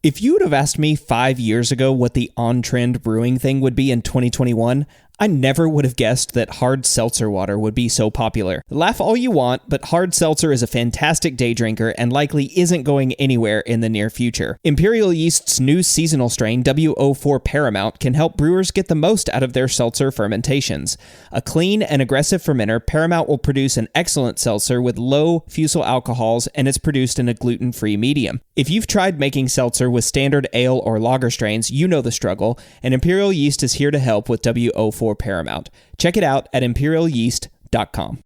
If you would have asked me 5 years ago what the on-trend brewing thing would be in 2021, I never would have guessed that hard seltzer water would be so popular. Laugh all you want, but hard seltzer is a fantastic day drinker and likely isn't going anywhere in the near future. Imperial Yeast's new seasonal strain, W04 Paramount, can help brewers get the most out of their seltzer fermentations. A clean and aggressive fermenter, Paramount will produce an excellent seltzer with low fusel alcohols, and it's produced in a gluten-free medium. If you've tried making seltzer with standard ale or lager strains, you know the struggle, and Imperial Yeast is here to help with W04 Paramount. Check it out at imperialyeast.com.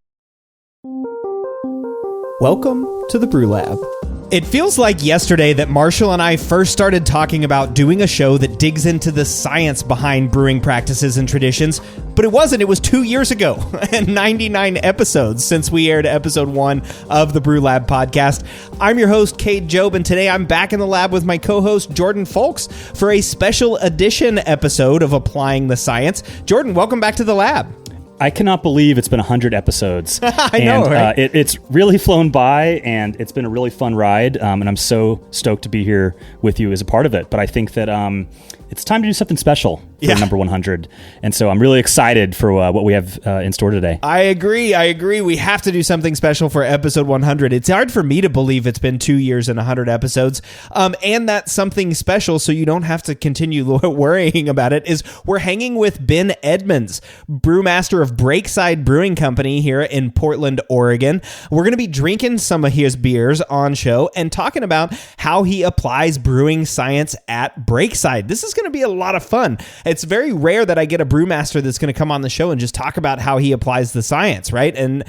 Welcome to the Brew Lab. It feels like yesterday that Marshall and I first started talking about doing a show that digs into the science behind brewing practices and traditions, but it wasn't. It was 2 years ago and 99 episodes since we aired episode 1 of the Brew Lab podcast. I'm your host, Cade Job, and today I'm back in the lab with my co-host, Jordan Folks, for a special edition episode of Applying the Science. Jordan, welcome back to the lab. I cannot believe it's been 100 episodes. I know, right? It's really flown by, and it's been a really fun ride, and I'm so stoked to be here with you as a part of it. But I think that it's time to do something special for number 100. And so I'm really excited for what we have in store today. I agree. We have to do something special for episode 100. It's hard for me to believe it's been 2 years and 100 episodes. And that's something special, so you don't have to continue worrying about it, is we're hanging with Ben Edmunds, brewmaster of Breakside Brewing Company here in Portland, Oregon. We're going to be drinking some of his beers on show and talking about how he applies brewing science at Breakside. This is going to be a lot of fun. It's very rare that I get a brewmaster that's going to come on the show and just talk about how he applies the science, right? And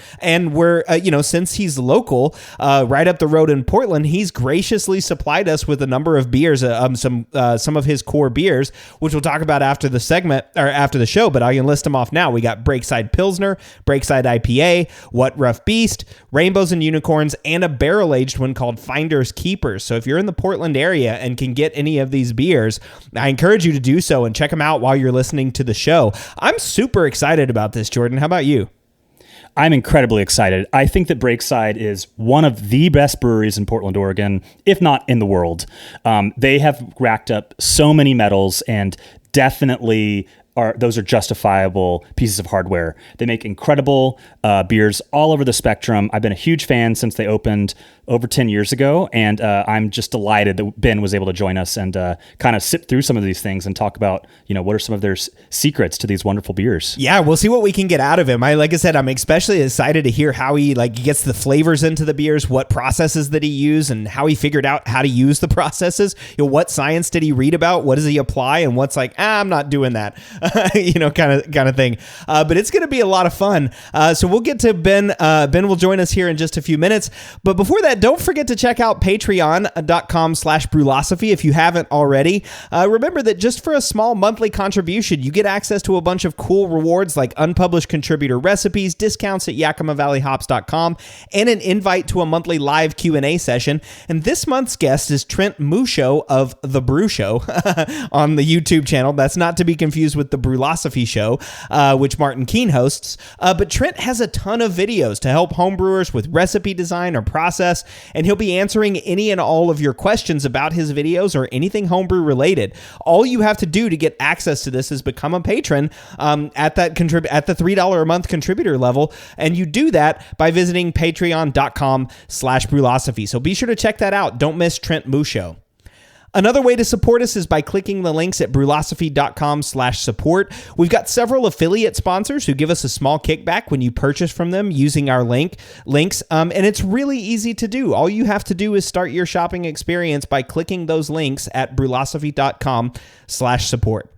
we're, since he's local, right up the road in Portland, he's graciously supplied us with a number of beers, some of his core beers, which we'll talk about after the segment or after the show, but I can list them off now. We got Breakside Pilsner, Breakside IPA, What Rough Beast, Rainbows and Unicorns, and a barrel-aged one called Finders Keepers. So if you're in the Portland area and can get any of these beers, I encourage you to do so and check them out while you're listening to the show. I'm super excited about this, Jordan. How about you? I'm incredibly excited. I think that Breakside is one of the best breweries in Portland, Oregon, if not in the world. They have racked up so many medals, and definitely those are justifiable pieces of hardware. They make incredible beers all over the spectrum. I've been a huge fan since they opened over 10 years ago, and I'm just delighted that Ben was able to join us and kind of sit through some of these things and talk about, what are some of their secrets to these wonderful beers. Yeah, we'll see what we can get out of him. Like I said, I'm especially excited to hear how he gets the flavors into the beers, what processes that he used, and how he figured out how to use the processes. What science did he read about? What does he apply? And what's I'm not doing that, kind of thing. But it's going to be a lot of fun. So we'll get to Ben. Ben will join us here in just a few minutes. But before that, don't forget to check out patreon.com/brewlosophy if you haven't already. Remember that just for a small monthly contribution, you get access to a bunch of cool rewards like unpublished contributor recipes, discounts at YakimaValleyHops.com, and an invite to a monthly live Q&A session. And this month's guest is Trent Musho of The Brew Show on the YouTube channel. That's not to be confused with The Brewlosophy Show, which Martin Keene hosts. But Trent has a ton of videos to help homebrewers with recipe design or process, and he'll be answering any and all of your questions about his videos or anything homebrew related. All you have to do to get access to this is become a patron at the $3 a month contributor level, and you do that by visiting patreon.com/brewlosophy. So be sure to check that out. Don't miss Trent Musho. Another way to support us is by clicking the links at brewlosophy.com/support. We've got several affiliate sponsors who give us a small kickback when you purchase from them using our links, and it's really easy to do. All you have to do is start your shopping experience by clicking those links at brewlosophy.com/support.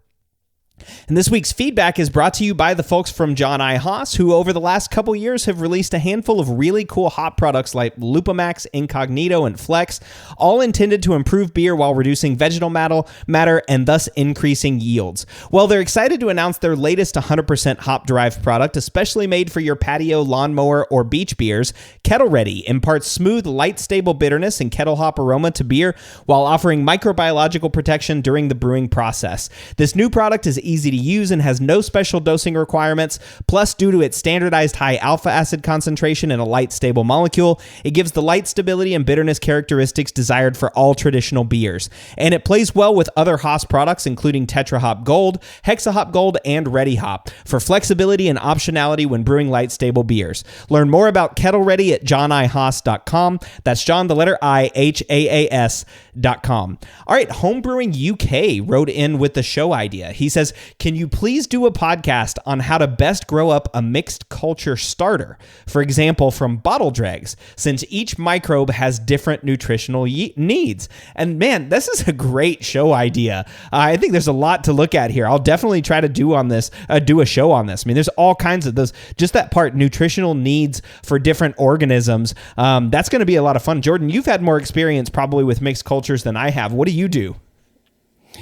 And this week's feedback is brought to you by the folks from John I. Haas, who over the last couple years have released a handful of really cool hop products like Lupamax, Incognito, and Flex, all intended to improve beer while reducing vegetal matter and thus increasing yields. Well, they're excited to announce their latest 100% hop-derived product, especially made for your patio, lawnmower, or beach beers. Kettle Ready imparts smooth, light, stable bitterness and kettle hop aroma to beer while offering microbiological protection during the brewing process. This new product is easy to use and has no special dosing requirements. Plus, due to its standardized high alpha acid concentration and a light, stable molecule, it gives the light stability and bitterness characteristics desired for all traditional beers. And it plays well with other Haas products, including Tetra Hop Gold, Hexa Hop Gold, and Ready Hop, for flexibility and optionality when brewing light, stable beers. Learn more about Kettle Ready at johnihaas.com. That's John, the letter I, HAAS.com. All right, Homebrewing UK wrote in with the show idea. He says, can you please do a podcast on how to best grow up a mixed culture starter? For example, from bottle dregs, since each microbe has different nutritional needs. And man, this is a great show idea. I think there's a lot to look at here. I'll definitely try to do a show on this. I mean, there's all kinds of those, just that part, nutritional needs for different organisms. That's going to be a lot of fun. Jordan, you've had more experience probably with mixed cultures than I have. What do you do?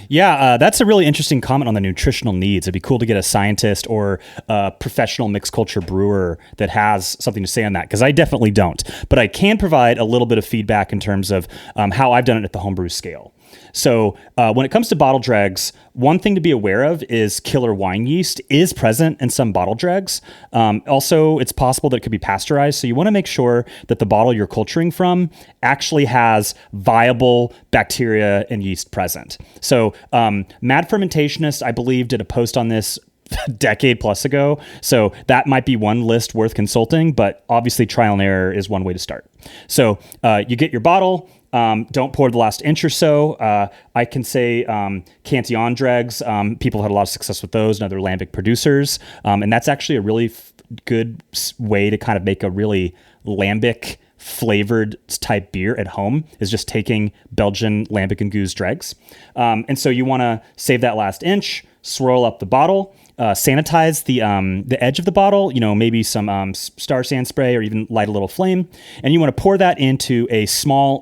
Yeah, that's a really interesting comment on the nutritional needs. It'd be cool to get a scientist or a professional mixed culture brewer that has something to say on that, because I definitely don't. But I can provide a little bit of feedback in terms of how I've done it at the homebrew scale. So when it comes to bottle dregs, one thing to be aware of is killer wine yeast is present in some bottle dregs. Also, it's possible that it could be pasteurized. So you want to make sure that the bottle you're culturing from actually has viable bacteria and yeast present. So Mad Fermentationist, I believe, did a post on this a decade plus ago. So that might be one list worth consulting, but obviously trial and error is one way to start. So you get your bottle. Don't pour the last inch or so. I can say Cantillon dregs. People had a lot of success with those and other lambic producers. And that's actually a really good way to kind of make a really lambic flavored type beer at home, is just taking Belgian lambic and goose dregs. And so you want to save that last inch, swirl up the bottle, sanitize the edge of the bottle, maybe some Star San spray or even light a little flame. And you want to pour that into a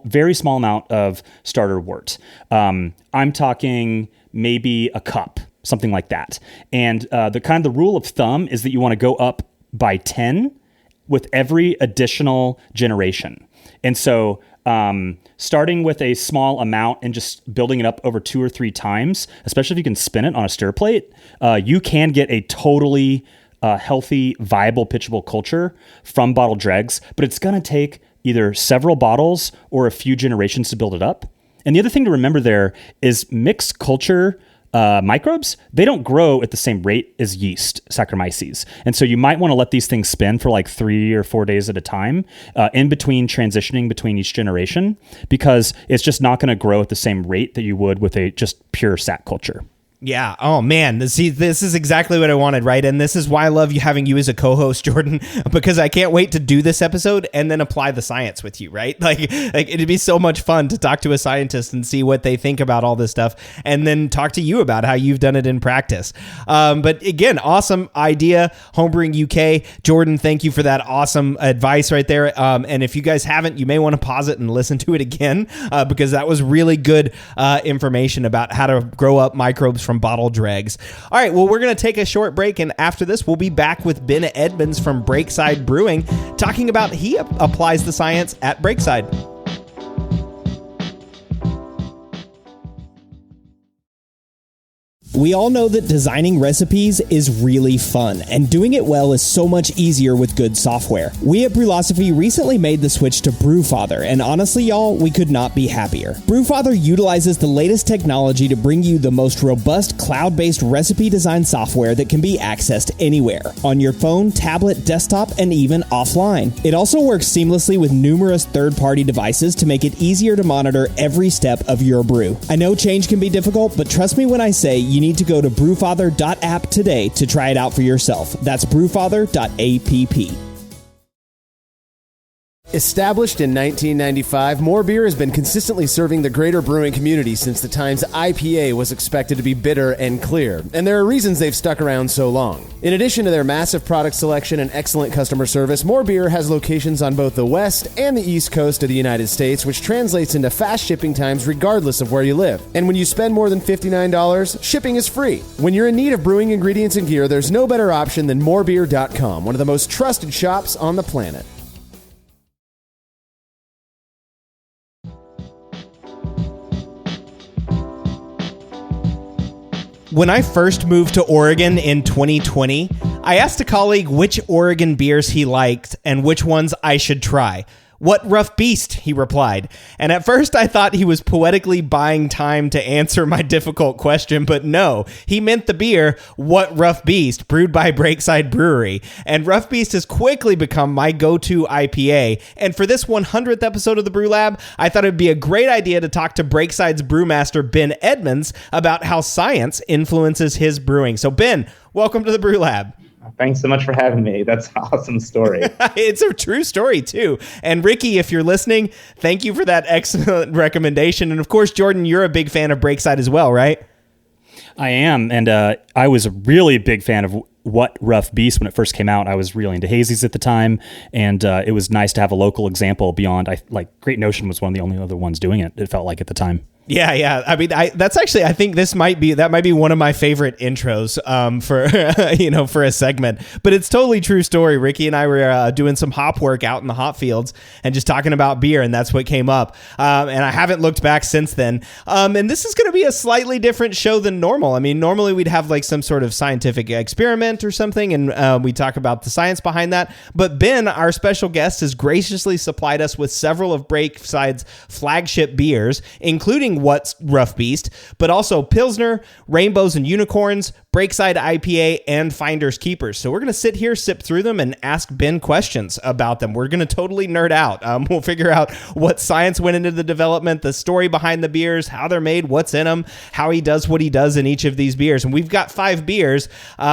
very small amount of starter wort. I'm talking maybe a cup, something like that. And the rule of thumb is that you want to go up by 10 with every additional generation. And so starting with a small amount and just building it up over 2 or 3 times, especially if you can spin it on a stir plate, you can get a totally healthy, viable, pitchable culture from bottle dregs, but it's going to take either several bottles or a few generations to build it up. And the other thing to remember there is mixed culture microbes, they don't grow at the same rate as yeast, Saccharomyces. And so you might want to let these things spin for like 3 or 4 days at a time in between transitioning between each generation, because it's just not going to grow at the same rate that you would with a just pure sac culture. Yeah. Oh man. See, this is exactly what I wanted, right? And this is why I love having you as a co-host, Jordan, because I can't wait to do this episode and then apply the science with you, right? Like it'd be so much fun to talk to a scientist and see what they think about all this stuff, and then talk to you about how you've done it in practice. But again, awesome idea, Homebrewing UK. Jordan, thank you for that awesome advice right there. And if you guys haven't, you may want to pause it and listen to it again, because that was really good information about how to grow up microbes from bottle dregs. All right, well, we're going to take a short break, and after this, we'll be back with Ben Edmunds from Breakside Brewing, talking about he applies the science at Breakside. We all know that designing recipes is really fun, and doing it well is so much easier with good software. We at Brewlosophy recently made the switch to Brewfather, and honestly, y'all, we could not be happier. Brewfather utilizes the latest technology to bring you the most robust cloud-based recipe design software that can be accessed anywhere, on your phone, tablet, desktop, and even offline. It also works seamlessly with numerous third-party devices to make it easier to monitor every step of your brew. I know change can be difficult, but trust me when I say you need to go to brewfather.app today to try it out for yourself. That's brewfather.app. Established in 1995, More Beer has been consistently serving the greater brewing community since the times IPA was expected to be bitter and clear, and there are reasons they've stuck around so long. In addition to their massive product selection and excellent customer service, More Beer has locations on both the west and the east coast of the United States, which translates into fast shipping times regardless of where you live. And when you spend more than $59, shipping is free. When you're in need of brewing ingredients and gear, there's no better option than morebeer.com, one of the most trusted shops on the planet. When I first moved to Oregon in 2020, I asked a colleague which Oregon beers he liked and which ones I should try. "What rough beast?" he replied. And at first I thought he was poetically buying time to answer my difficult question, but no, he meant the beer, What Rough Beast, brewed by Breakside Brewery. And Rough Beast has quickly become my go-to IPA. And for this 100th episode of the Brew Lab, I thought it'd be a great idea to talk to Breakside's brewmaster, Ben Edmunds, about how science influences his brewing. So Ben, welcome to the Brew Lab. Thanks so much for having me. That's an awesome story. It's a true story, too. And Ricky, if you're listening, thank you for that excellent recommendation. And of course, Jordan, you're a big fan of Breakside as well, right? I am. And I was a really big fan of What Rough Beast when it first came out. I was really into hazies at the time. And it was nice to have a local example beyond, Great Notion was one of the only other ones doing it, it felt like at the time. Yeah. I mean, that's actually, I think that might be one of my favorite intros for, for a segment. But it's totally true story. Ricky and I were doing some hop work out in the hop fields and just talking about beer, and that's what came up. And I haven't looked back since then. And this is going to be a slightly different show than normal. I mean, normally we'd have like some sort of scientific experiment or something, and we talk about the science behind that. But Ben, our special guest, has graciously supplied us with several of Breakside's flagship beers, including What's Rough Beast, but also Pilsner, Rainbows and Unicorns, Breakside IPA, and Finders Keepers. So we're going to sit here, sip through them, and ask Ben questions about them. We're going to totally nerd out. We'll figure out what science went into the development, the story behind the beers, how they're made, what's in them, how he does what he does in each of these beers. And we've got 5 beers.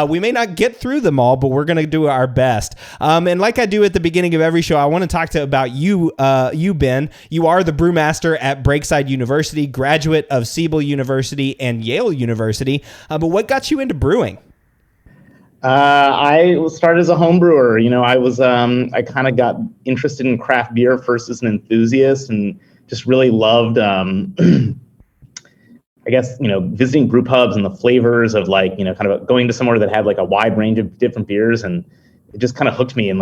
We may not get through them all, but we're going to do our best. And like I do at the beginning of every show, I want to talk about you, Ben. You are the brewmaster at Breakside University, graduate of Siebel University and Yale University. But what got you into brewing? I started as a home brewer. I kind of got interested in craft beer first as an enthusiast and just really loved, visiting brew pubs and the flavors of kind of going to somewhere that had like a wide range of different beers. And it just kind of hooked me, and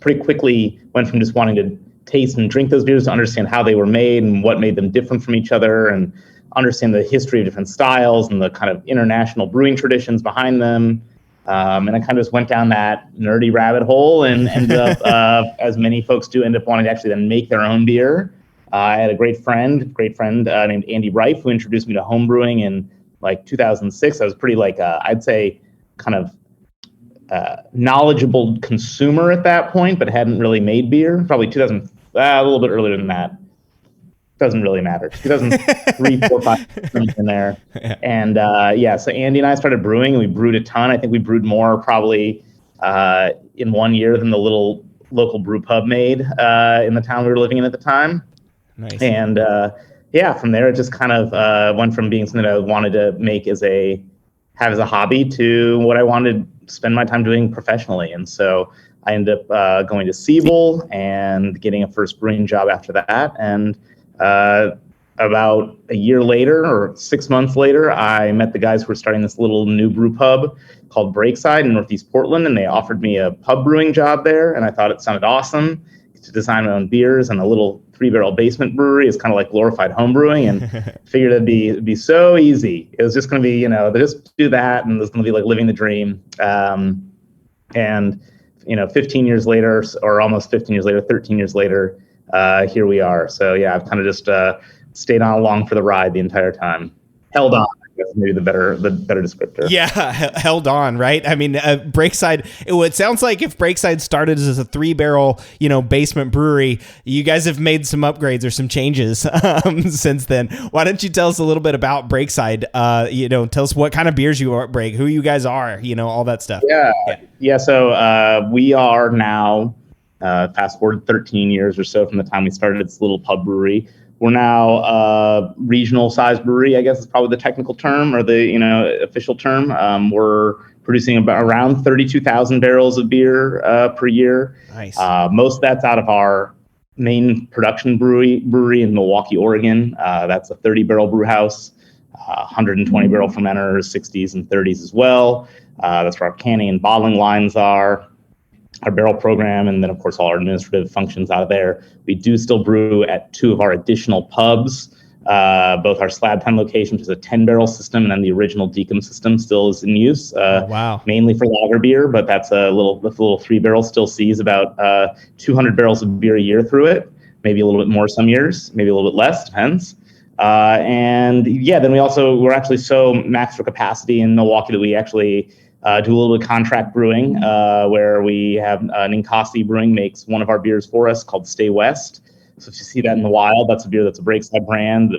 pretty quickly went from just wanting to taste and drink those beers to understand how they were made and what made them different from each other, and understand the history of different styles and the kind of international brewing traditions behind them. And I kind of just went down that nerdy rabbit hole and ended up, as many folks do, end up wanting to actually then make their own beer. I had a great friend named Andy Reif, who introduced me to home brewing in 2006. I was pretty I'd say kind of knowledgeable consumer at that point, but hadn't really made beer. Probably 2000, a little bit earlier than that. Doesn't really matter. 2003, 4, 5, in there. Yeah. And so Andy and I started brewing, and we brewed a ton. I think we brewed more probably in 1 year than the little local brew pub made in the town we were living in at the time. Nice. And from there, it just kind of went from being something I wanted to make have as a hobby to what I wanted to spend my time doing professionally. And so I ended up going to Siebel and getting a first brewing job after that. And about a year later or 6 months later, I met the guys who were starting this little new brew pub called Breakside in Northeast Portland, and they offered me a pub brewing job there, and I thought it sounded awesome to design my own beers, and a little 3-barrel basement brewery is kind of like glorified home brewing, and figured it'd be so easy. It was just going to be, they just do that, and it was going to be like living the dream. And 15 years later, or almost 15 years later, 13 years later, here we are. So yeah, I've kind of just stayed on along for the ride the entire time. Held on, I guess, maybe the better descriptor. Yeah, held on, right? I mean, Breakside. It sounds like if Breakside started as a 3-barrel, basement brewery, you guys have made some upgrades or some changes since then. Why don't you tell us a little bit about Breakside? Tell us what kind of beers you are, who you guys are, all that stuff. Yeah. So we are now. Fast forward 13 years or so from the time we started this little pub brewery. We're now a regional size brewery, I guess is probably the technical term or the official term. We're producing around 32,000 barrels of beer per year. Nice. Most of that's out of our main production brewery in Milwaukee, Oregon. That's a 30-barrel brew house, 120-barrel fermenters, 60s and 30s as well. That's where our canning and bottling lines are. Our barrel program, and then of course all our administrative functions out of there. We do still brew at 2 of our additional pubs both our Slab Town location, which is a 10-barrel system, and then the original Decum system still is in use. Wow. Mainly for lager beer, but that's a little 3-barrel still sees about 200 barrels of beer a year through it. Maybe a little bit more some years, maybe a little bit less, depends. And yeah, then we're actually so maxed for capacity in Milwaukee that we actually do a little bit of contract brewing, where we have Ninkasi Brewing makes one of our beers for us called Stay West. So if you see that in the wild, that's a beer that's a Breakside brand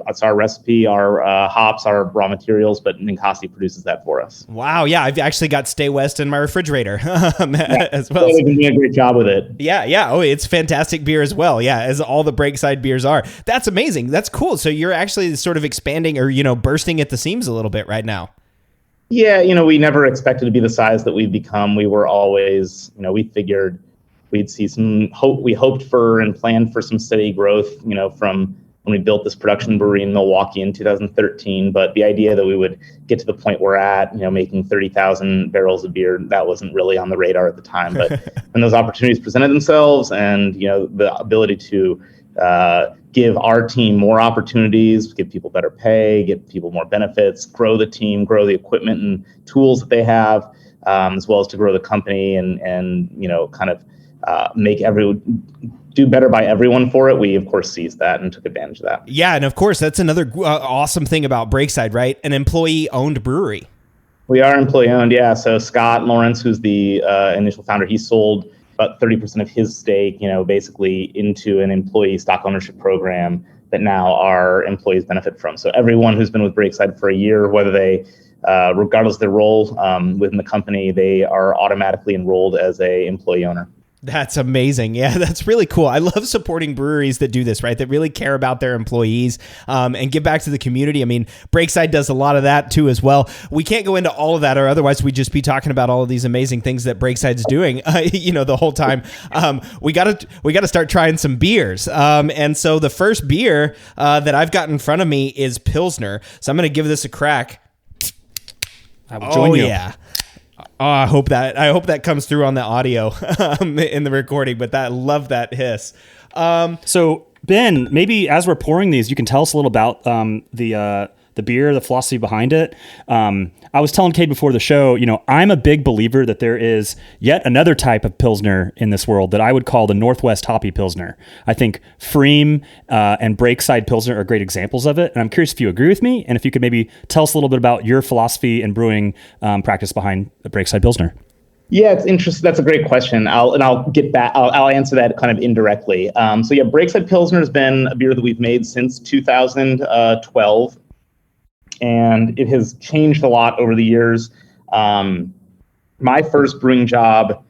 that's our recipe, our hops, our raw materials, but Ninkasi produces that for us. Wow. Yeah. I've actually got Stay West in my refrigerator as well. They've been doing a great job with it. Yeah. Yeah. Oh, it's fantastic beer as well. Yeah. As all the Breakside beers are. That's amazing. That's cool. So you're actually sort of expanding or, bursting at the seams a little bit right now. Yeah. We never expected to be the size that we've become. We were always, we figured we'd see some hope. We hoped for and planned for some steady growth, from when we built this production brewery in Milwaukee in 2013. But the idea that we would get to the point we're at, making 30,000 barrels of beer, that wasn't really on the radar at the time. But when those opportunities presented themselves and, the ability to give our team more opportunities, give people better pay, give people more benefits, grow the team, grow the equipment and tools that they have, as well as to grow the company and kind of do better by everyone for it. We of course seized that and took advantage of that. Yeah. And of course that's another awesome thing about Breakside, right? An employee owned brewery. We are employee owned. Yeah. So Scott Lawrence, who's the initial founder, he sold about 30% of his stake, basically into an employee stock ownership program that now our employees benefit from. So everyone who's been with Breakside for a year, whether they regardless of their role within the company, they are automatically enrolled as a employee owner. That's amazing. Yeah, that's really cool. I love supporting breweries that do this, right? That really care about their employees and give back to the community. I mean, Breakside does a lot of that too as well. We can't go into all of that or otherwise we'd just be talking about all of these amazing things that Breakside's doing, the whole time. We got to start trying some beers. And so the first beer that I've got in front of me is Pilsner. So I'm going to give this a crack. I will join you. Yeah. Oh, I hope that comes through on the audio in the recording, but I love that hiss. So Ben, maybe as we're pouring these, you can tell us a little about the beer, the philosophy behind it. I was telling Cade before the show, I'm a big believer that there is yet another type of Pilsner in this world that I would call the Northwest Hoppy Pilsner. I think Freem and Breakside Pilsner are great examples of it. And I'm curious if you agree with me and if you could maybe tell us a little bit about your philosophy and brewing practice behind the Breakside Pilsner. Yeah, it's interesting. That's a great question. I'll get back. I'll answer that kind of indirectly. Breakside Pilsner has been a beer that we've made since 2012. And it has changed a lot over the years. My first brewing job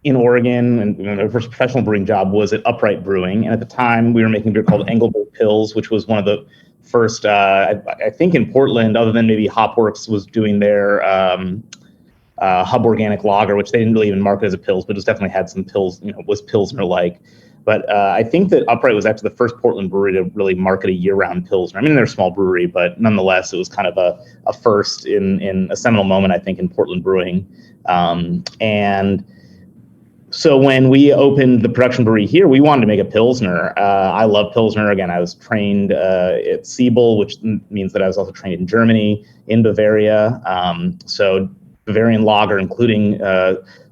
in Oregon, and my first professional brewing job was at Upright Brewing. And at the time, we were making a beer called Engelberg Pils, which was one of the first, I think in Portland, other than maybe Hopworks was doing their Hub Organic Lager, which they didn't really even market as a Pils, but it definitely had some Pils, was Pilsner-like. But I think that Upright was actually the first Portland brewery to really market a year-round Pilsner. I mean, they're a small brewery, but nonetheless, it was kind of a first in a seminal moment, I think, in Portland brewing. And so when we opened the production brewery here, we wanted to make a Pilsner. I love Pilsner. Again, I was trained at Siebel, which means that I was also trained in Germany, in Bavaria. So Bavarian lager, including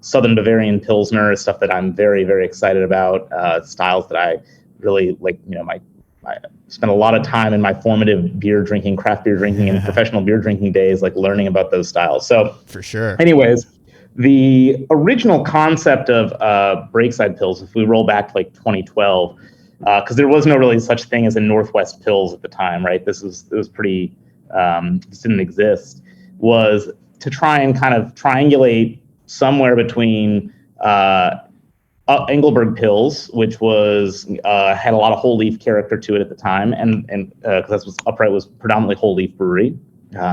Southern Bavarian Pilsner, is stuff that I'm very, very excited about. Styles that I really like. I spent a lot of time in my formative beer drinking, craft beer drinking, and professional beer drinking days, like learning about those styles. So for sure. Anyways, the original concept of Breakside Pils, if we roll back to like 2012, because there was no really such thing as a Northwest Pils at the time, right? It was pretty. This didn't exist. Was to try and kind of triangulate somewhere between Engelberg Pils, which was had a lot of whole leaf character to it at the time, and because that's what Upright was predominantly whole leaf brewery,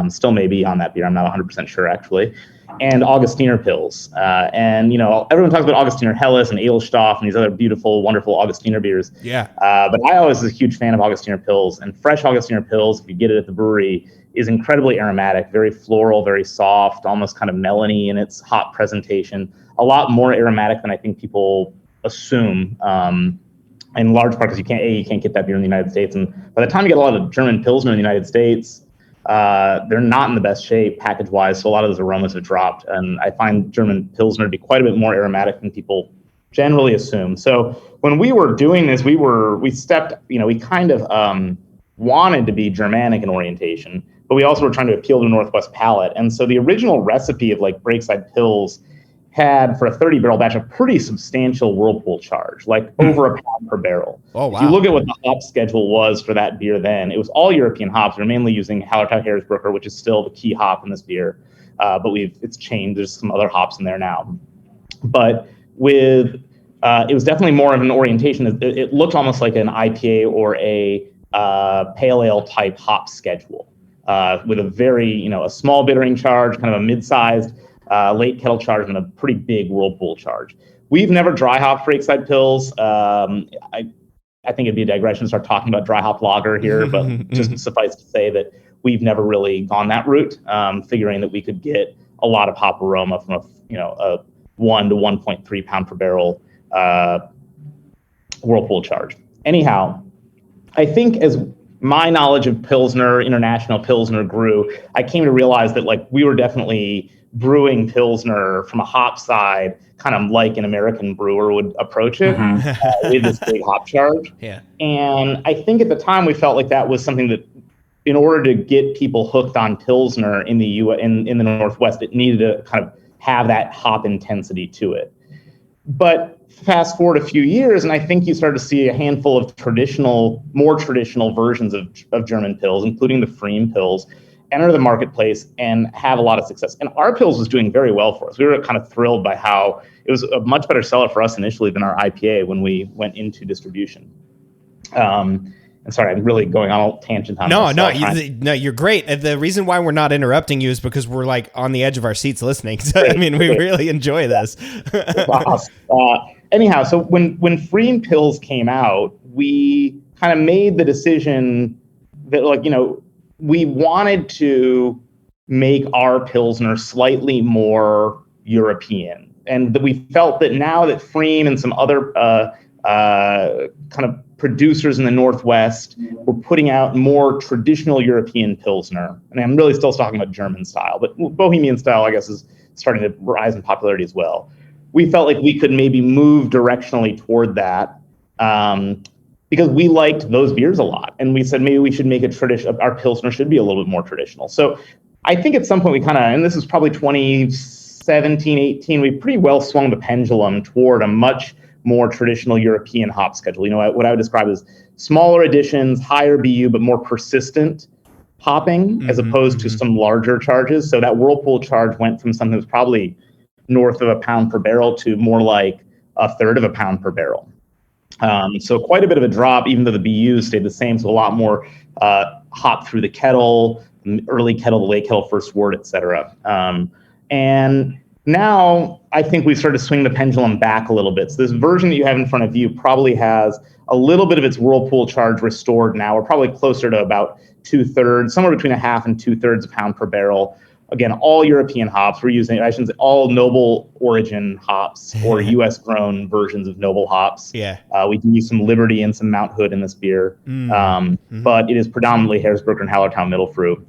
still may be on that beer. I'm not 100% sure actually, and Augustiner Pils, and everyone talks about Augustiner Helles and Edelstoff and these other beautiful, wonderful Augustiner beers. Yeah. But I always was a huge fan of Augustiner Pils, and fresh Augustiner Pils, if you get it at the brewery, is incredibly aromatic, very floral, very soft, almost kind of melony in its hop presentation. A lot more aromatic than I think people assume. in large part because you can't get that beer in the United States. And by the time you get a lot of German Pilsner in the United States, they're not in the best shape package-wise, so a lot of those aromas have dropped. And I find German Pilsner to be quite a bit more aromatic than people generally assume. So when we were doing this, we kind of wanted to be Germanic in orientation, but we also were trying to appeal to a Northwest palate. And so the original recipe of like Breakside Pils had, for a 30-barrel batch, a pretty substantial whirlpool charge, like over a pound per barrel. Oh, wow. If you look at what the hop schedule was for that beer then, it was all European hops. We were mainly using Hallertau Hersbrucker, which is still the key hop in this beer, but it's changed. There's some other hops in there now. But it was definitely more of an orientation. It looked almost like an IPA or a pale ale type hop schedule, with a very, a small bittering charge, kind of a mid-sized late kettle charge, and a pretty big whirlpool charge. We've never dry hopped Breakside Pils. I think it'd be a digression to start talking about dry hop lager here, but just suffice to say that we've never really gone that route, figuring that we could get a lot of hop aroma from a 1 to 1.3 pound per barrel whirlpool charge. Anyhow, I think as my knowledge of Pilsner, international Pilsner, grew, I came to realize that like we were definitely brewing Pilsner from a hop side, kind of like an American brewer would approach it, with this big hop charge. Yeah. And I think at the time we felt like that was something that, in order to get people hooked on Pilsner in the in the Northwest, it needed to kind of have that hop intensity to it. But fast forward a few years, and I think you start to see a handful of more traditional versions of German Pils, including the Freem Pils, enter the marketplace and have a lot of success. And our Pils was doing very well for us. We were kind of thrilled by how it was a much better seller for us initially than our IPA when we went into distribution. And sorry, I'm really going on a tangent on this. No, you're great. The reason why we're not interrupting you is because we're like on the edge of our seats listening. So, I mean, we really enjoy this. Anyhow, so when Freem Pils came out, we kind of made the decision that, like, we wanted to make our Pilsner slightly more European. And that we felt that now that Freem and some other kind of producers in the Northwest were putting out more traditional European Pilsner, and I'm really still talking about German style, but Bohemian style, I guess, is starting to rise in popularity as well. We felt like we could maybe move directionally toward that, because we liked those beers a lot. And we said maybe we should make our Pilsner should be a little bit more traditional. So I think at some point we and this is probably 2017, 18, we pretty well swung the pendulum toward a much more traditional European hop schedule. What I would describe as smaller additions, higher BU, but more persistent hopping, as opposed to some larger charges. So that whirlpool charge went from something that was probably north of a pound per barrel to more like a third of a pound per barrel. So quite a bit of a drop, even though the BU stayed the same. So a lot more hop through the kettle, early kettle, the late kettle, first wort, et cetera. And now I think we've started to swing the pendulum back a little bit. So this version that you have in front of you probably has a little bit of its whirlpool charge restored now. We're probably closer to about 2/3, somewhere between 1/2 and 2/3 a pound per barrel. Again, all European hops. We're using, I shouldn't say all noble origin hops or U.S. grown versions of noble hops. Yeah. We do use some Liberty and some Mount Hood in this beer, but it is predominantly Hersbrucker and Hallertau Mittelfrüh.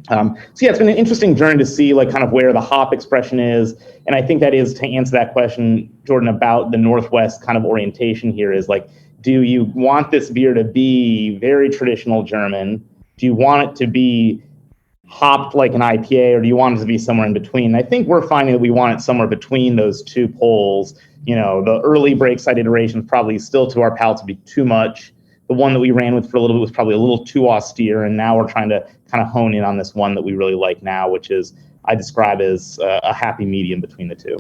So yeah, it's been an interesting journey to see like kind of where the hop expression is. And I think that is, to answer that question, Jordan, about the Northwest kind of orientation here is like, do you want this beer to be very traditional German? Do you want it to be hopped like an IPA, or do you want it to be somewhere in between? And I think we're finding that we want it somewhere between those two poles. The early Breakside iterations probably still to our palates would be too much. The one that we ran with for a little bit was probably a little too austere, and now we're trying to kind of hone in on this one that we really like now, which is I describe as a happy medium between the two.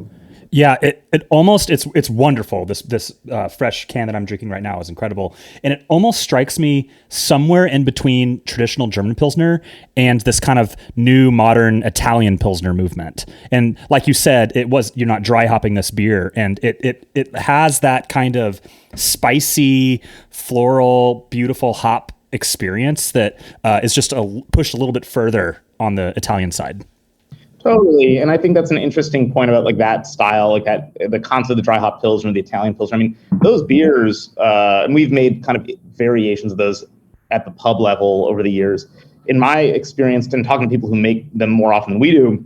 Yeah, it's wonderful. This fresh can that I'm drinking right now is incredible, and it almost strikes me somewhere in between traditional German Pilsner and this kind of new modern Italian Pilsner movement. And like you said, you're not dry hopping this beer, and it has that kind of spicy, floral, beautiful hop experience that is just pushed a little bit further on the Italian side. Totally, and I think that's an interesting point about like that style, like that the concept of the dry hop pilsner, the Italian pilsner. I mean, those beers, and we've made kind of variations of those at the pub level over the years. In my experience, and talking to people who make them more often than we do,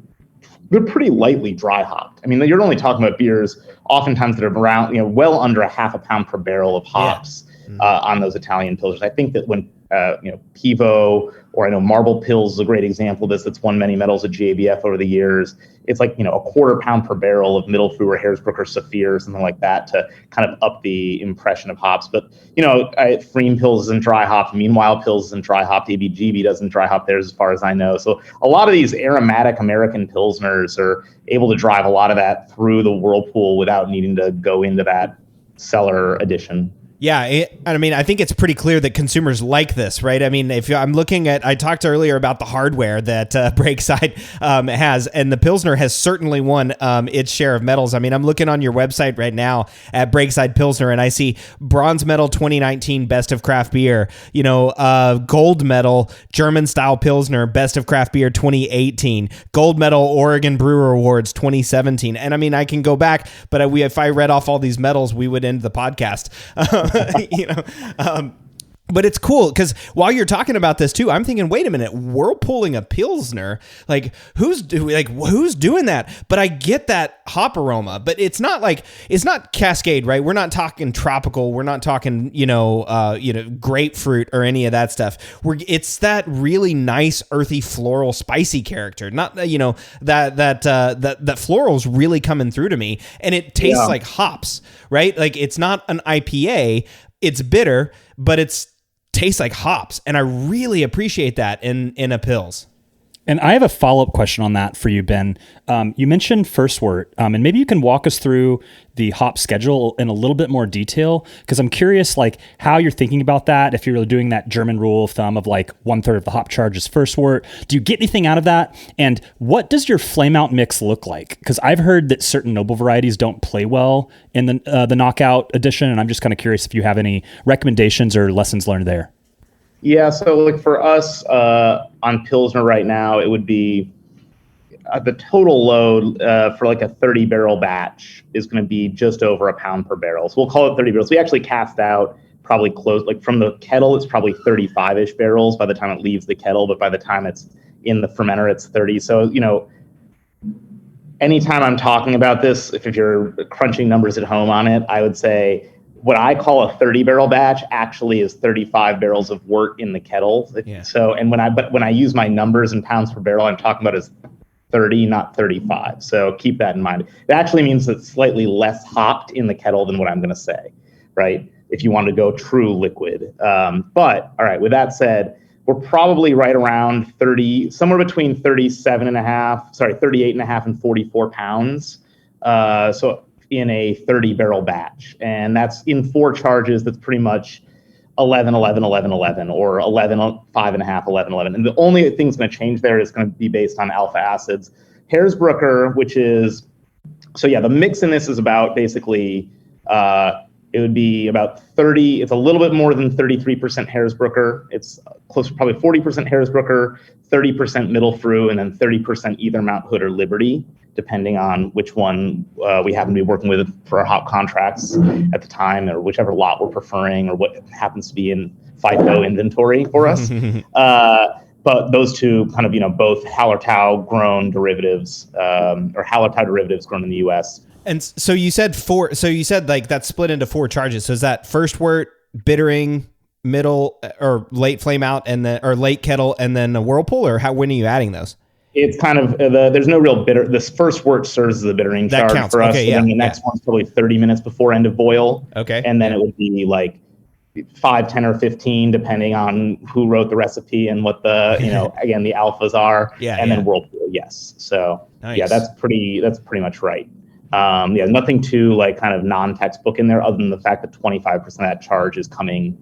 they're pretty lightly dry hopped. I mean, you're only talking about beers oftentimes that are around, well under a half a pound per barrel of hops on those Italian pilsners. I think that when Pivo, or I know Marble Pils is a great example of this. That's won many medals at GABF over the years. It's like, a quarter pound per barrel of Middle Fruit or Harrisbrook or Saphir or something like that to kind of up the impression of hops. But, Freem Pils isn't dry hopped. Meanwhile Pils isn't dry hopped. ABGB doesn't dry hop theirs as far as I know. So a lot of these aromatic American Pilsners are able to drive a lot of that through the whirlpool without needing to go into that cellar addition. Yeah, I think it's pretty clear that consumers like this, right? I mean, if I'm looking at, I talked earlier about the hardware that Breakside has, and the Pilsner has certainly won its share of medals. I mean, I'm looking on your website right now at Breakside Pilsner, and I see bronze medal 2019 Best of Craft Beer, gold medal German Style Pilsner Best of Craft Beer 2018, gold medal Oregon Brewer Awards 2017. And I mean, I can go back, but if I read off all these medals, we would end the podcast. But it's cool because while you're talking about this too, I'm thinking, wait a minute, whirlpooling a Pilsner, like who's doing that? But I get that hop aroma, but it's not Cascade, right? We're not talking tropical. We're not talking, grapefruit or any of that stuff. It's that really nice, earthy, floral, spicy character. Not, that floral's really coming through to me, and it tastes like hops, right? Like it's not an IPA. It's bitter, but tastes like hops, and I really appreciate that in a Pils. And I have a follow-up question on that for you, Ben. You mentioned First Wort, and maybe you can walk us through the hop schedule in a little bit more detail, because I'm curious, how you're thinking about that. If you're really doing that German rule of thumb of 1/3 of the hop charge is First Wort, do you get anything out of that? And what does your flame out mix look like? Because I've heard that certain noble varieties don't play well in the knockout edition, and I'm just kind of curious if you have any recommendations or lessons learned there. Yeah, so for us on Pilsner right now, it would be the total load for a 30 barrel batch is going to be just over a pound per barrel. So we'll call it 30 barrels. We actually cast out probably close, from the kettle, it's probably 35-ish barrels by the time it leaves the kettle, but by the time it's in the fermenter, it's 30. So, anytime I'm talking about this, if you're crunching numbers at home on it, I would say what I call a 30 barrel batch actually is 35 barrels of wort in the kettle. Yeah. So, and when I use my numbers in pounds per barrel, I'm talking about is 30, not 35. So keep that in mind. It actually means it's slightly less hopped in the kettle than what I'm going to say, right? If you want to go true liquid. But all right, with that said, we're probably right around 30, somewhere between 38 and a half and 44 pounds. So in a 30 barrel batch, and that's in 4 charges. That's pretty much 11, 11, 11, 11, or 11, 5.5, 11, 11. And the only thing that's going to change there is going to be based on alpha acids. Harrisbrooker, which is, the mix in this is about basically, it would be about 30, it's a little bit more than 33% Harrisbrooker. It's close to probably 40% Harrisbrooker, 30% Middle Fruit, and then 30% either Mount Hood or Liberty, depending on which one we happen to be working with for our hop contracts at the time, or whichever lot we're preferring, or what happens to be in FIFO inventory for us. But those two kind of, both Hallertau grown derivatives, or Hallertau derivatives grown in the U.S. And so you said that's split into 4 charges. So is that First Wort, bittering, middle or late flame out, and then, or late kettle, and then a whirlpool, or when are you adding those? It's kind of there's no real bitter. This First Wort serves as a bittering charge counts for us. Okay, and then the next one's probably 30 minutes before end of boil. Okay. And then it would be 5, 10, or 15, depending on who wrote the recipe and what the, again, the alphas are. Then whirlpool. Yes. So nice. That's pretty much right. Nothing too kind of non-textbook in there, other than the fact that 25% of that charge is coming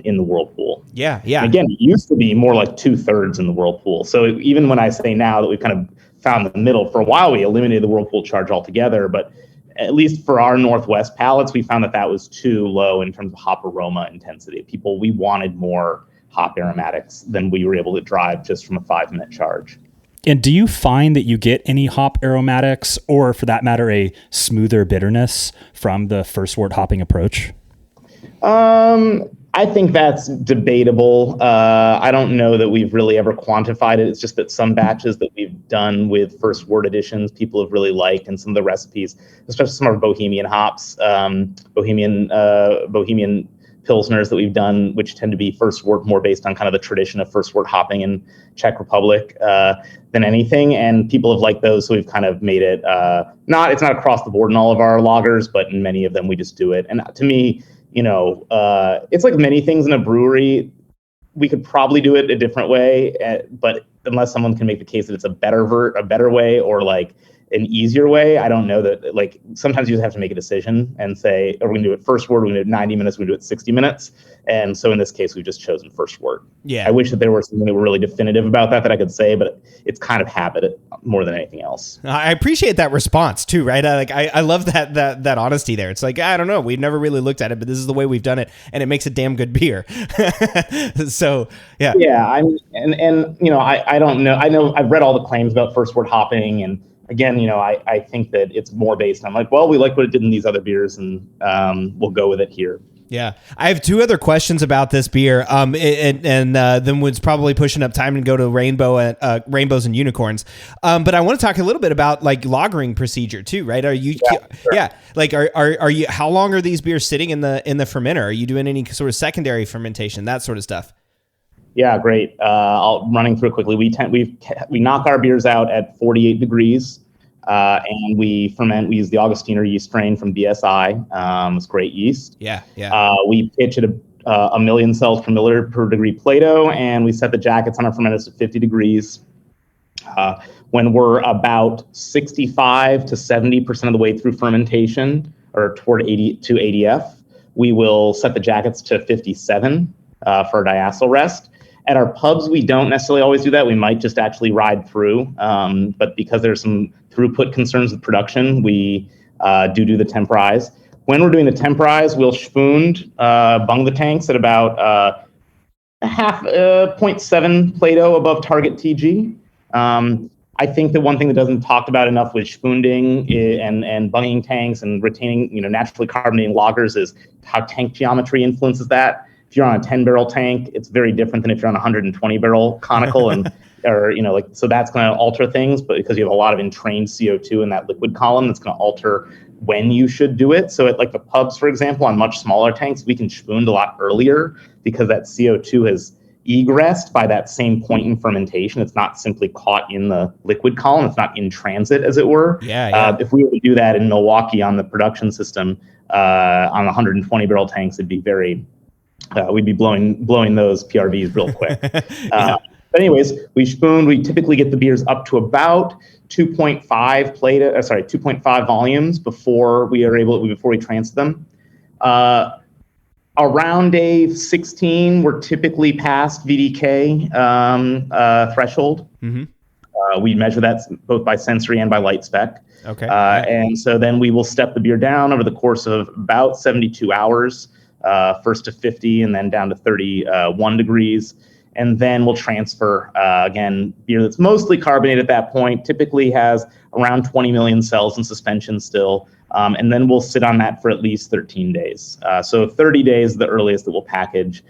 in the whirlpool. Yeah. And again, it used to be more like 2/3 in the whirlpool. So even when I say now that we've kind of found the middle, for a while we eliminated the whirlpool charge altogether, but at least for our Northwest palates, we found that was too low in terms of hop aroma intensity. We wanted more hop aromatics than we were able to drive just from a 5-minute charge. And do you find that you get any hop aromatics, or for that matter, a smoother bitterness from the first wort hopping approach? I think that's debatable. I don't know that we've really ever quantified it. It's just that some batches that we've done with first wort additions, people have really liked, and some of the recipes, especially some of our Bohemian hops, Bohemian Pilsners that we've done, which tend to be first wort, more based on kind of the tradition of first wort hopping in Czech Republic than anything. And people have liked those, so we've kind of made it it's not across the board in all of our lagers, but in many of them we just do it. And to me, it's like many things in a brewery. We could probably do it a different way, but unless someone can make the case that it's a better way, or like an easier way, I don't know that. Like, sometimes you just have to make a decision and say, are we going to do it first wort? We're going to do it 90 minutes. We're going to do it 60 minutes. And so in this case, we've just chosen first wort. Yeah. I wish that there were something that were really definitive about that I could say, but it's kind of habit more than anything else. I appreciate that response too, right? I love that honesty there. It's like, I don't know, we've never really looked at it, but this is the way we've done it, and it makes a damn good beer. So yeah. Yeah. I don't know. I know I've read all the claims about first wort hopping, and again, I think that it's more based on like, well, we like what it did in these other beers, and we'll go with it here. Yeah. I have two other questions about this beer. And then was probably pushing up time and go to Rainbows and Unicorns. But I want to talk a little bit about like lagering procedure too, right? Are you, sure. Like, are you, how long are these beers sitting in the fermenter? Are you doing any sort of secondary fermentation, that sort of stuff? Yeah, great. Running through it quickly. We knock our beers out at 48 degrees, and we ferment. We use the Augustiner yeast strain from BSI. It's great yeast. Yeah. We pitch at a million cells per milliliter per degree Plato, and we set the jackets on our fermenters to 50 degrees. When we're about 65 to 70% of the way through fermentation, or toward 80 to ADF, we will set the jackets to 57 for a diacetyl rest. At our pubs, we don't necessarily always do that. We might just actually ride through. But because there's some throughput concerns with production, we do the temporize. When we're doing the temporize, we'll schwund, bung the tanks at about 0.7 Plato above target TG. I think that one thing that doesn't talked about enough with schwunding and bunging tanks and retaining, naturally carbonating lagers is how tank geometry influences that. If you're on a 10-barrel tank, it's very different than if you're on a 120-barrel conical, so that's going to alter things. But because you have a lot of entrained CO2 in that liquid column, that's going to alter when you should do it. So at like the pubs, for example, on much smaller tanks, we can schwund a lot earlier because that CO2 has egressed by that same point in fermentation. It's not simply caught in the liquid column. It's not in transit, as it were. Yeah. If we were to do that in Milwaukee on the production system on 120-barrel tanks, it'd be very we'd be blowing those PRVs real quick. But anyways, we schwund. We typically get the beers up to about 2.5 volumes before we transfer them. Around day 16, we're typically past VDK threshold. Mm-hmm. We measure that both by sensory and by light spec. Okay. And so then we will step the beer down over the course of about 72 hours. First to 50 and then down to 31 degrees. And then we'll transfer, again, beer that's mostly carbonated at that point, typically has around 20 million cells in suspension still. And then we'll sit on that for at least 13 days. So 30 days is the earliest that we'll package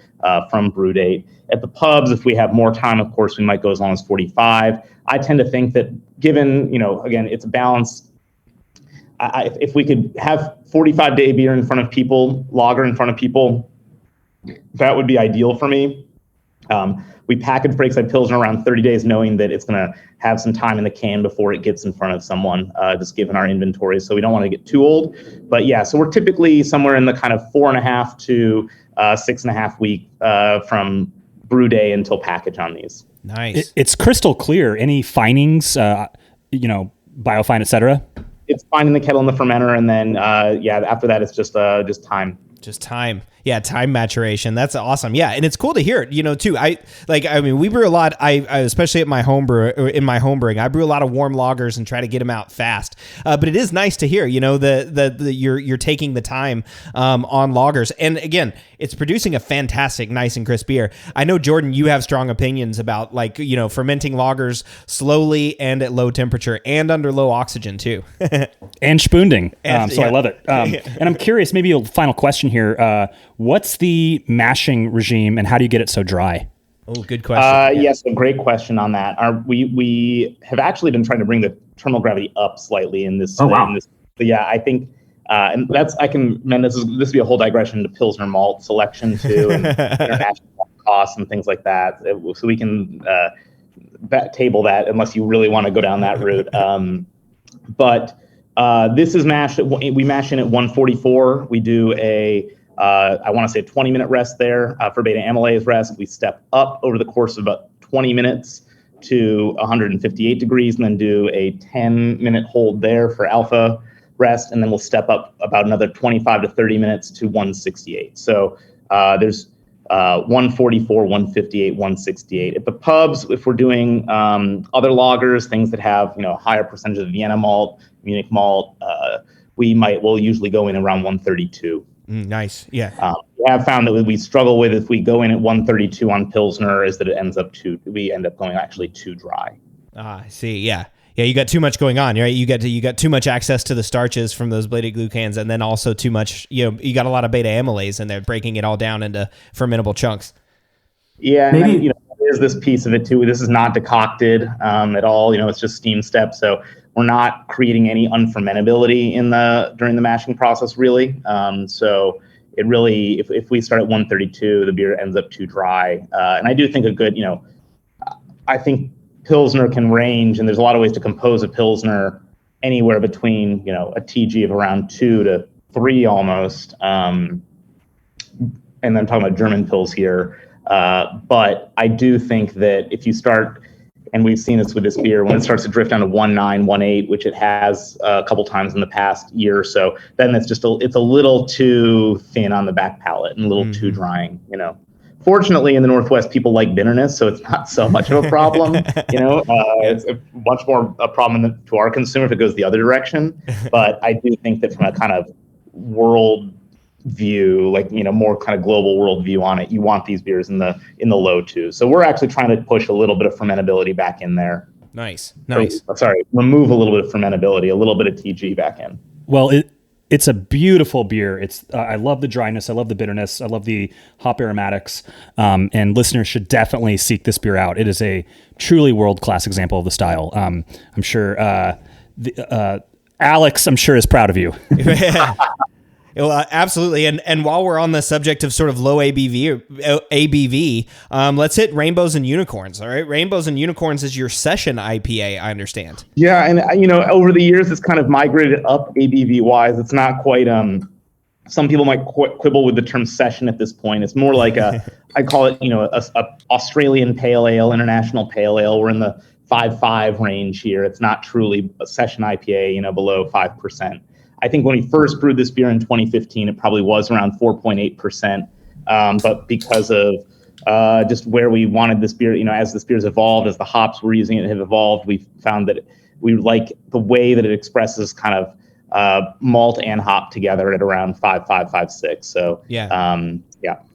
from brew date. At the pubs, if we have more time, of course, we might go as long as 45. I tend to think that given, again, it's a balance. If we could have 45-day beer in front of people, lager in front of people, that would be ideal for me. We package Breakside Pilsner around 30 days, knowing that it's going to have some time in the can before it gets in front of someone, just given our inventory. So we don't want to get too old. But yeah, so we're typically somewhere in the kind of 4.5 to 6.5 week from brew day until package on these. Nice. It's crystal clear. Any findings, biofine, et cetera? It's fine in the kettle in the fermenter, and then after that it's just time. Just time. Yeah, time maturation. That's awesome. Yeah, and it's cool to hear it, too. We brew a lot. I especially at my home brew, in my home brewing, I brew a lot of warm lagers and try to get them out fast. But it is nice to hear, you're taking the time on lagers. And again, it's producing a fantastic, nice and crisp beer. I know, Jordan, you have strong opinions about fermenting lagers slowly and at low temperature and under low oxygen too. And spooning. I love it. And I'm curious, maybe a final question here. What's the mashing regime and how do you get it so dry? Oh, good question. Yes, a great question on that. We have actually been trying to bring the terminal gravity up slightly in this. Oh, wow. But yeah, I think, and that's, this would be a whole digression to Pilsner malt selection too, and international costs and things like that. So we can table that unless you really want to go down that route. But this is mashed. We mash in at 144. We do I want to say a 20-minute rest there for beta amylase rest. We step up over the course of about 20 minutes to 158 degrees, and then do a 10-minute hold there for alpha rest, and then we'll step up about another 25 to 30 minutes to 168. So there's 144, 158, 168. At the pubs, if we're doing other lagers, things that have higher percentage of Vienna malt, Munich malt, we'll usually go in around 132. Nice, yeah. We have found that we struggle with, if we go in at 132 on Pilsner, is that we end up going actually too dry. I see, yeah. Yeah, you got too much going on, right? You got too much access to the starches from those beta glucans, and then also too much, you got a lot of beta amylase, and they're breaking it all down into fermentable chunks. Yeah, and maybe there's this piece of it too. This is not decocted at all. It's just steam step, so we're not creating any unfermentability during the mashing process, really. So it really, if we start at 132, the beer ends up too dry. And I do think I think Pilsner can range, and there's a lot of ways to compose a Pilsner anywhere between, a TG of around 2 to 3 almost. And I'm talking about German Pils here. But I do think that if you start, and we've seen this with this beer, when it starts to drift down to 1.9, 1.8, which it has a couple times in the past year or so, then it's a little too thin on the back palate and a little too drying, Fortunately, in the Northwest, people like bitterness, so it's not so much of a problem. It's much more a problem to our consumer if it goes the other direction. But I do think that from a kind of world view, more kind of global world view on it, you want these beers in the low twos. So we're actually trying to push a little bit of fermentability back in there. Nice. Remove a little bit of fermentability, a little bit of TG back in. Well, it's a beautiful beer. I love the dryness. I love the bitterness. I love the hop aromatics. And listeners should definitely seek this beer out. It is a truly world-class example of the style. I'm sure Alex, is proud of you. Well, absolutely. And while we're on the subject of sort of low ABV, let's hit Rainbows and Unicorns. All right. Rainbows and Unicorns is your session IPA, I understand. Yeah. And, over the years, it's kind of migrated up ABV wise. It's not quite, some people might quibble with the term session at this point. It's more like I call it, a Australian pale ale, international pale ale. We're in the 5.5 range here. It's not truly a session IPA, below 5%. I think when we first brewed this beer in 2015, it probably was around 4.8%. But because of just where we wanted this beer, as this beer's evolved, as the hops we're using it have evolved, we found that we like the way that it expresses kind of malt and hop together at around 5.5, 5.6. So yeah.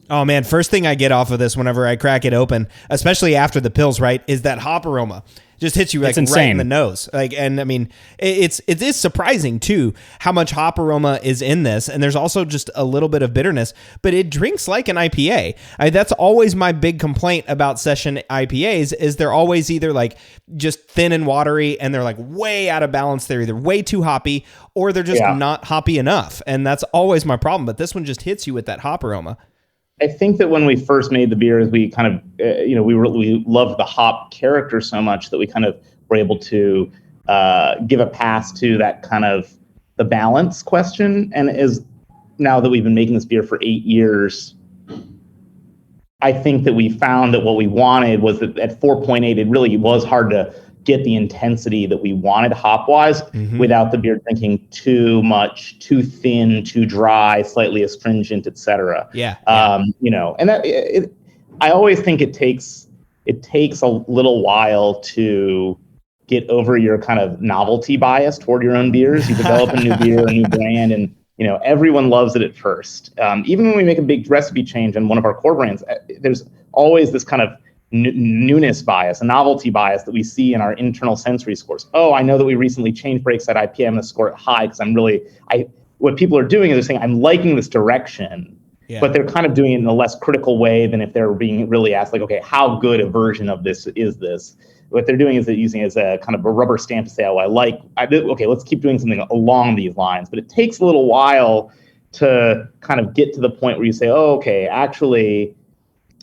Oh man, first thing I get off of this whenever I crack it open, especially after the pills, right, is that hop aroma. Just hits you right in the nose. And I mean, it is surprising too how much hop aroma is in this, and there's also just a little bit of bitterness, but it drinks like an IPA. That's always my big complaint about session IPAs is they're always either like just thin and watery, and they're like way out of balance. They're either way too hoppy or they're just not hoppy enough, and that's always my problem. But this one just hits you with that hop aroma. I think that when we first made the beers, we kind of, we loved the hop character so much that we kind of were able to give a pass to that kind of the balance question. And now that we've been making this beer for 8 years, I think that we found that what we wanted was that at 4.8, it really was hard get the intensity that we wanted hop wise without the beer drinking too much, too thin, too dry, slightly astringent, etc. You know, and I always think it takes a little while to get over your kind of novelty bias toward your own beers. You develop a new beer, a new brand, and you know, everyone loves it at first. Even when we make a big recipe change on one of our core brands, there's always this kind of newness bias, a novelty bias that we see in our internal sensory scores. Oh, I know that we recently changed Breakside IPA. I'm going to score it high because what people are doing is they're saying, I'm liking this direction, but they're kind of doing it in a less critical way than if they're being really asked, like, okay, how good a version of this is this? What they're doing is they're using it as a kind of a rubber stamp to say, oh, okay, let's keep doing something along these lines. But it takes a little while to kind of get to the point where you say, oh, okay, actually,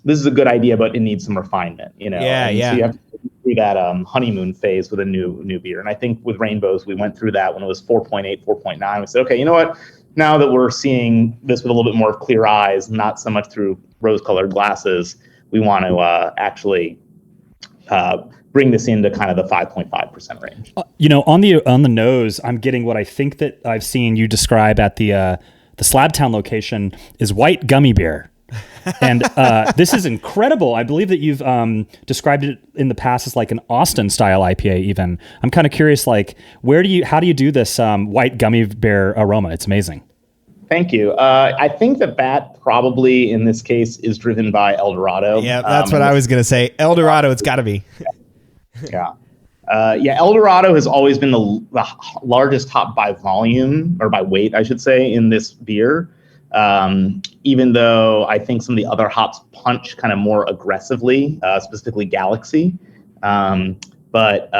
this is a good idea, but it needs some refinement, you know? So you have to go through that honeymoon phase with a new beer. And I think with Rainbows, we went through that when it was 4.8, 4.9. We said, okay, you know what? Now that we're seeing this with a little bit more clear eyes, not so much through rose-colored glasses, we want to actually bring this into kind of the 5.5% range. You know, on the nose, I'm getting what I think that I've seen you describe at the Slabtown location is white gummy beer. And this is incredible. I believe that you've described it in the past as like an Austin style IPA even. I'm kind of curious, like, how do you do this white gummy bear aroma? It's amazing. Thank you. I think that probably in this case is driven by El Dorado. Yeah, that's what I was going to say. El Dorado, it's got to be. El Dorado has always been the largest hop by volume, or by weight, I should say, in this beer. Even though I think some of the other hops punch kind of more aggressively, specifically Galaxy. But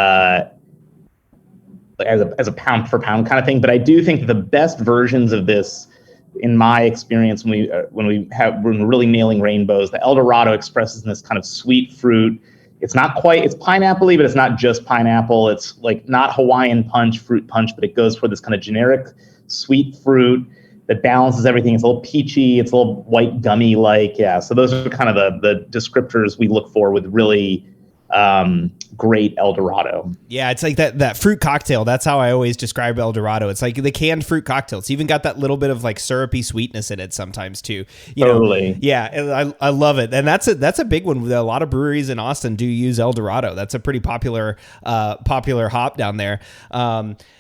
as a pound for pound kind of thing. But I do think that the best versions of this, in my experience, when we're really nailing Rainbows, the El Dorado expresses in this kind of sweet fruit. It's pineapple-y, but it's not just pineapple. It's like not Hawaiian fruit punch, but it goes for this kind of generic sweet fruit that balances everything. It's a little peachy. It's a little white gummy-like. Yeah, so those are kind of the descriptors we look for with really great El Dorado. Yeah, it's like that fruit cocktail. That's how I always describe El Dorado. It's like the canned fruit cocktail. It's even got that little bit of like syrupy sweetness in it sometimes too. Totally. Yeah, and I love it. And that's a big one. A lot of breweries in Austin do use El Dorado. That's a pretty popular hop down there.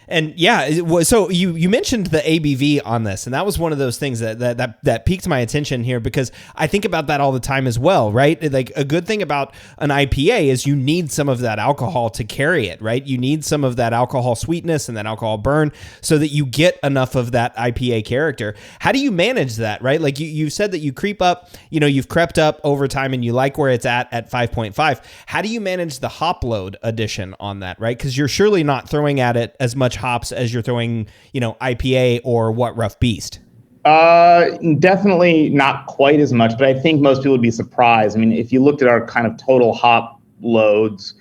And yeah, so you mentioned the ABV on this, and that was one of those things that piqued my attention here, because I think about that all the time as well, right? Like a good thing about an IPA is you need some of that alcohol to carry it, right? You need some of that alcohol sweetness and that alcohol burn so that you get enough of that IPA character. How do you manage that, right? Like you've said that you you've crept up over time and you like where it's at 5.5. How do you manage the hop load addition on that, right? Because you're surely not throwing at it as much hops as you're throwing, IPA or What Rough Beast. Definitely not quite as much, but I think most people would be surprised. I mean, if you looked at our kind of total hop loads,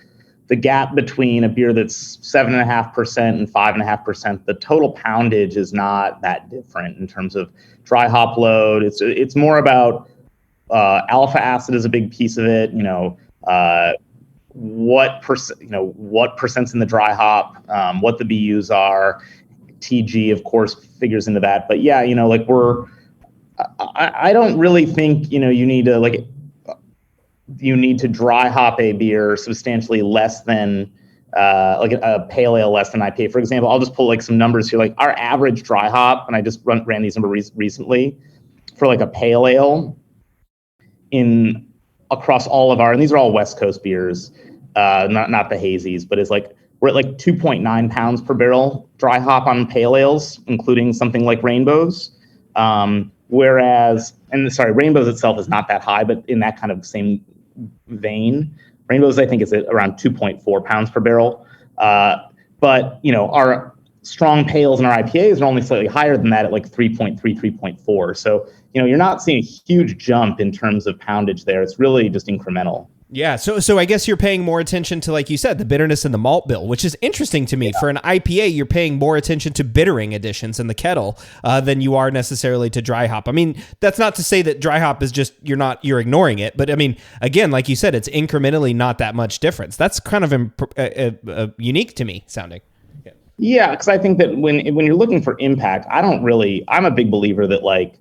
the gap between a beer that's 7.5% and 5.5%, the total poundage is not that different in terms of dry hop load. It's more about alpha acid is a big piece of it. What percent's in the dry hop, what the BUs are. TG, of course, figures into that. But yeah, I don't really think, you need to dry hop a beer substantially less than like a pale ale less than IPA. For example, I'll just pull like some numbers here. Like our average dry hop, and I just ran these numbers recently for like a pale ale across all of and these are all West Coast beers, not the hazies, but we're at like 2.9 pounds per barrel dry hop on pale ales, including something like Rainbows. Rainbows itself is not that high, but in that kind of same vein, Rainbows, I think, is at around 2.4 pounds per barrel. But our strong pales and our IPAs are only slightly higher than that at like 3.3, 3.4. So, you're not seeing a huge jump in terms of poundage there. It's really just incremental. Yeah, so I guess you're paying more attention to, like you said, the bitterness in the malt bill, which is interesting to me. Yeah. For an IPA, you're paying more attention to bittering additions in the kettle than you are necessarily to dry hop. I mean, that's not to say that dry hop is just you're ignoring it, but I mean, again, like you said, it's incrementally not that much difference. That's kind of unique to me sounding. Yeah, because I think that when you're looking for impact, I'm a big believer that, like,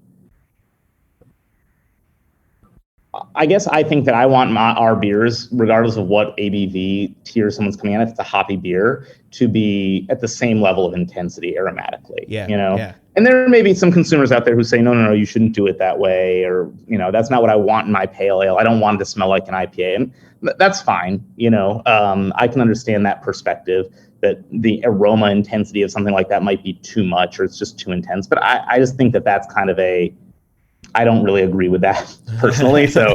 I guess I think that I want our beers, regardless of what ABV tier someone's coming in, if it's a hoppy beer, to be at the same level of intensity aromatically. Yeah. Yeah. And there may be some consumers out there who say, no, you shouldn't do it that way, or that's not what I want in my pale ale. I don't want it to smell like an IPA, and that's fine. I can understand that perspective, that the aroma intensity of something like that might be too much, or it's just too intense. But I just think that that's kind of I don't really agree with that personally. So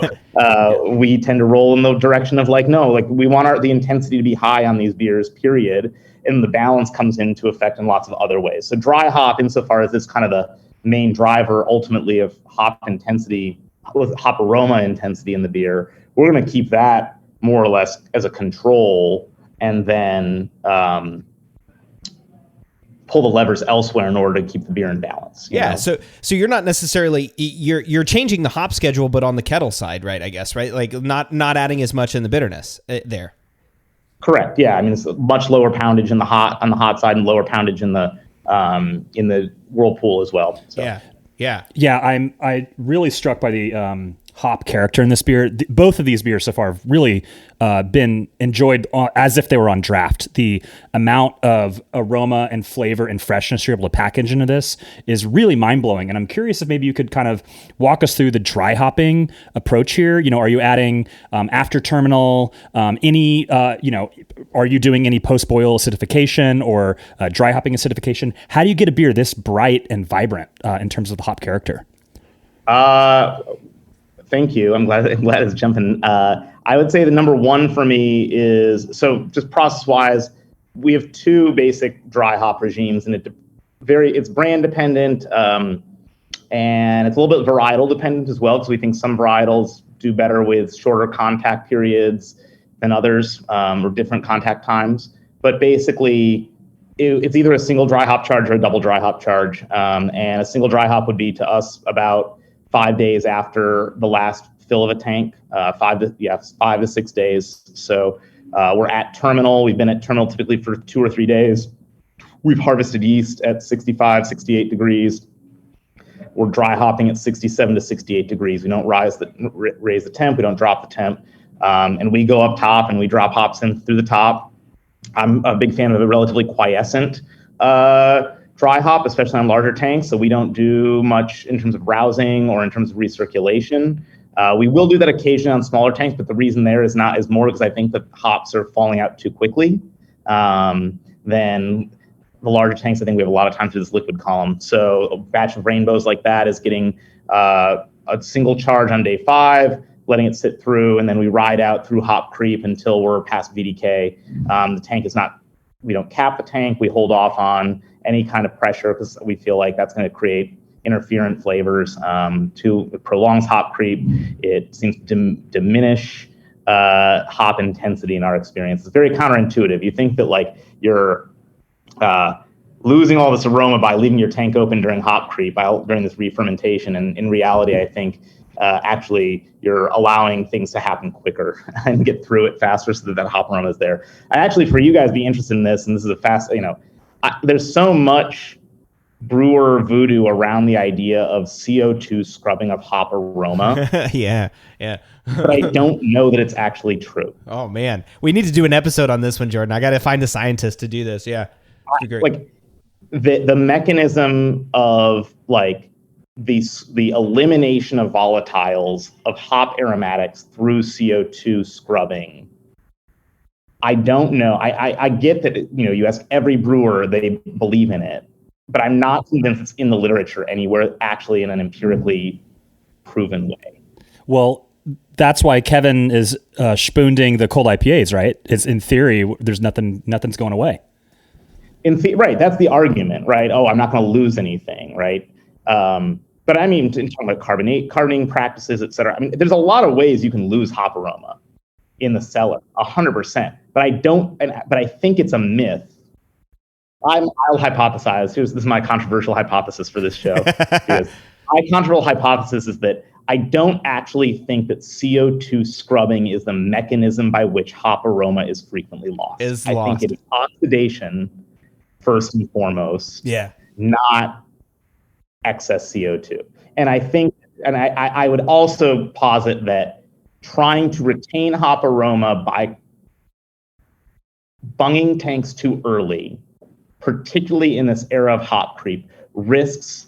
we tend to roll in the direction of we want the intensity to be high on these beers, period. And the balance comes into effect in lots of other ways. So dry hop, insofar as this kind of the main driver ultimately of hop intensity, hop aroma intensity in the beer, we're going to keep that more or less as a control, and then pull the levers elsewhere in order to keep the beer in balance. Yeah. So you're not necessarily, you're changing the hop schedule, but on the kettle side, right? I guess, right? Like not adding as much in the bitterness there. Correct. Yeah. I mean, it's much lower poundage on the hot side, and lower poundage in the whirlpool as well. So. Yeah. I'm really struck by the hop character in this beer. Both of these beers so far have really been enjoyed as if they were on draft. The amount of aroma and flavor and freshness you're able to package into this is really mind-blowing. And I'm curious if maybe you could kind of walk us through the dry hopping approach here. Are you adding after terminal, are you doing any post-boil acidification or dry hopping acidification? How do you get a beer this bright and vibrant in terms of the hop character? Thank you. I'm glad it's jumping. I would say the number one for me is, so just process-wise, we have two basic dry hop regimes, and it's brand dependent, and it's a little bit varietal dependent as well, because we think some varietals do better with shorter contact periods than others, or different contact times. But basically, it's either a single dry hop charge or a double dry hop charge, and a single dry hop would be to us about 5 days after the last fill of a tank, 5 to 6 days. So we're at terminal. We've been at terminal typically for 2 or 3 days. We've harvested yeast at 65, 68 degrees. We're dry hopping at 67 to 68 degrees. We don't raise the temp. We don't drop the temp. And we go up top and we drop hops in through the top. I'm a big fan of the relatively quiescent dry hop, especially on larger tanks. So we don't do much in terms of rousing or in terms of recirculation. We will do that occasionally on smaller tanks, but the reason there is more because I think that hops are falling out too quickly than the larger tanks. I think we have a lot of time through this liquid column. So a batch of rainbows like that is getting a single charge on day 5, letting it sit through, and then we ride out through hop creep until we're past VDK. The tank is not, we don't cap the tank. We hold off on any kind of pressure because we feel like that's going to create interferent flavors. It prolongs hop creep. It seems to diminish hop intensity in our experience. It's very counterintuitive. You think that you're losing all this aroma by leaving your tank open during hop creep, during this re-fermentation, and in reality, I think actually you're allowing things to happen quicker and get through it faster so that hop aroma is there. And actually, for you guys be interested in this, and this is a fast, there's so much brewer voodoo around the idea of CO2 scrubbing of hop aroma. Yeah. But I don't know that it's actually true. Oh man, we need to do an episode on this one, Jordan. I got to find a scientist to do this. Yeah. The mechanism of the elimination of volatiles of hop aromatics through CO2 scrubbing. I don't know. I get that, you ask every brewer, they believe in it, but I'm not convinced it's in the literature anywhere actually in an empirically proven way. Well, that's why Kevin is spoonding the cold IPAs, right? It's in theory, there's nothing's going away. Right. That's the argument, right? Oh, I'm not going to lose anything, right? But I mean, in terms of carbonating practices, et cetera, I mean, there's a lot of ways you can lose hop aroma. in the cellar, 100%. But I think it's a myth. I'll hypothesize. This is my controversial hypothesis for this show. My controversial hypothesis is that I don't actually think that CO2 scrubbing is the mechanism by which hop aroma is frequently lost. I think it is oxidation first and foremost, not excess CO2. And I think, and I would also posit that trying to retain hop aroma by bunging tanks too early, particularly in this era of hop creep, risks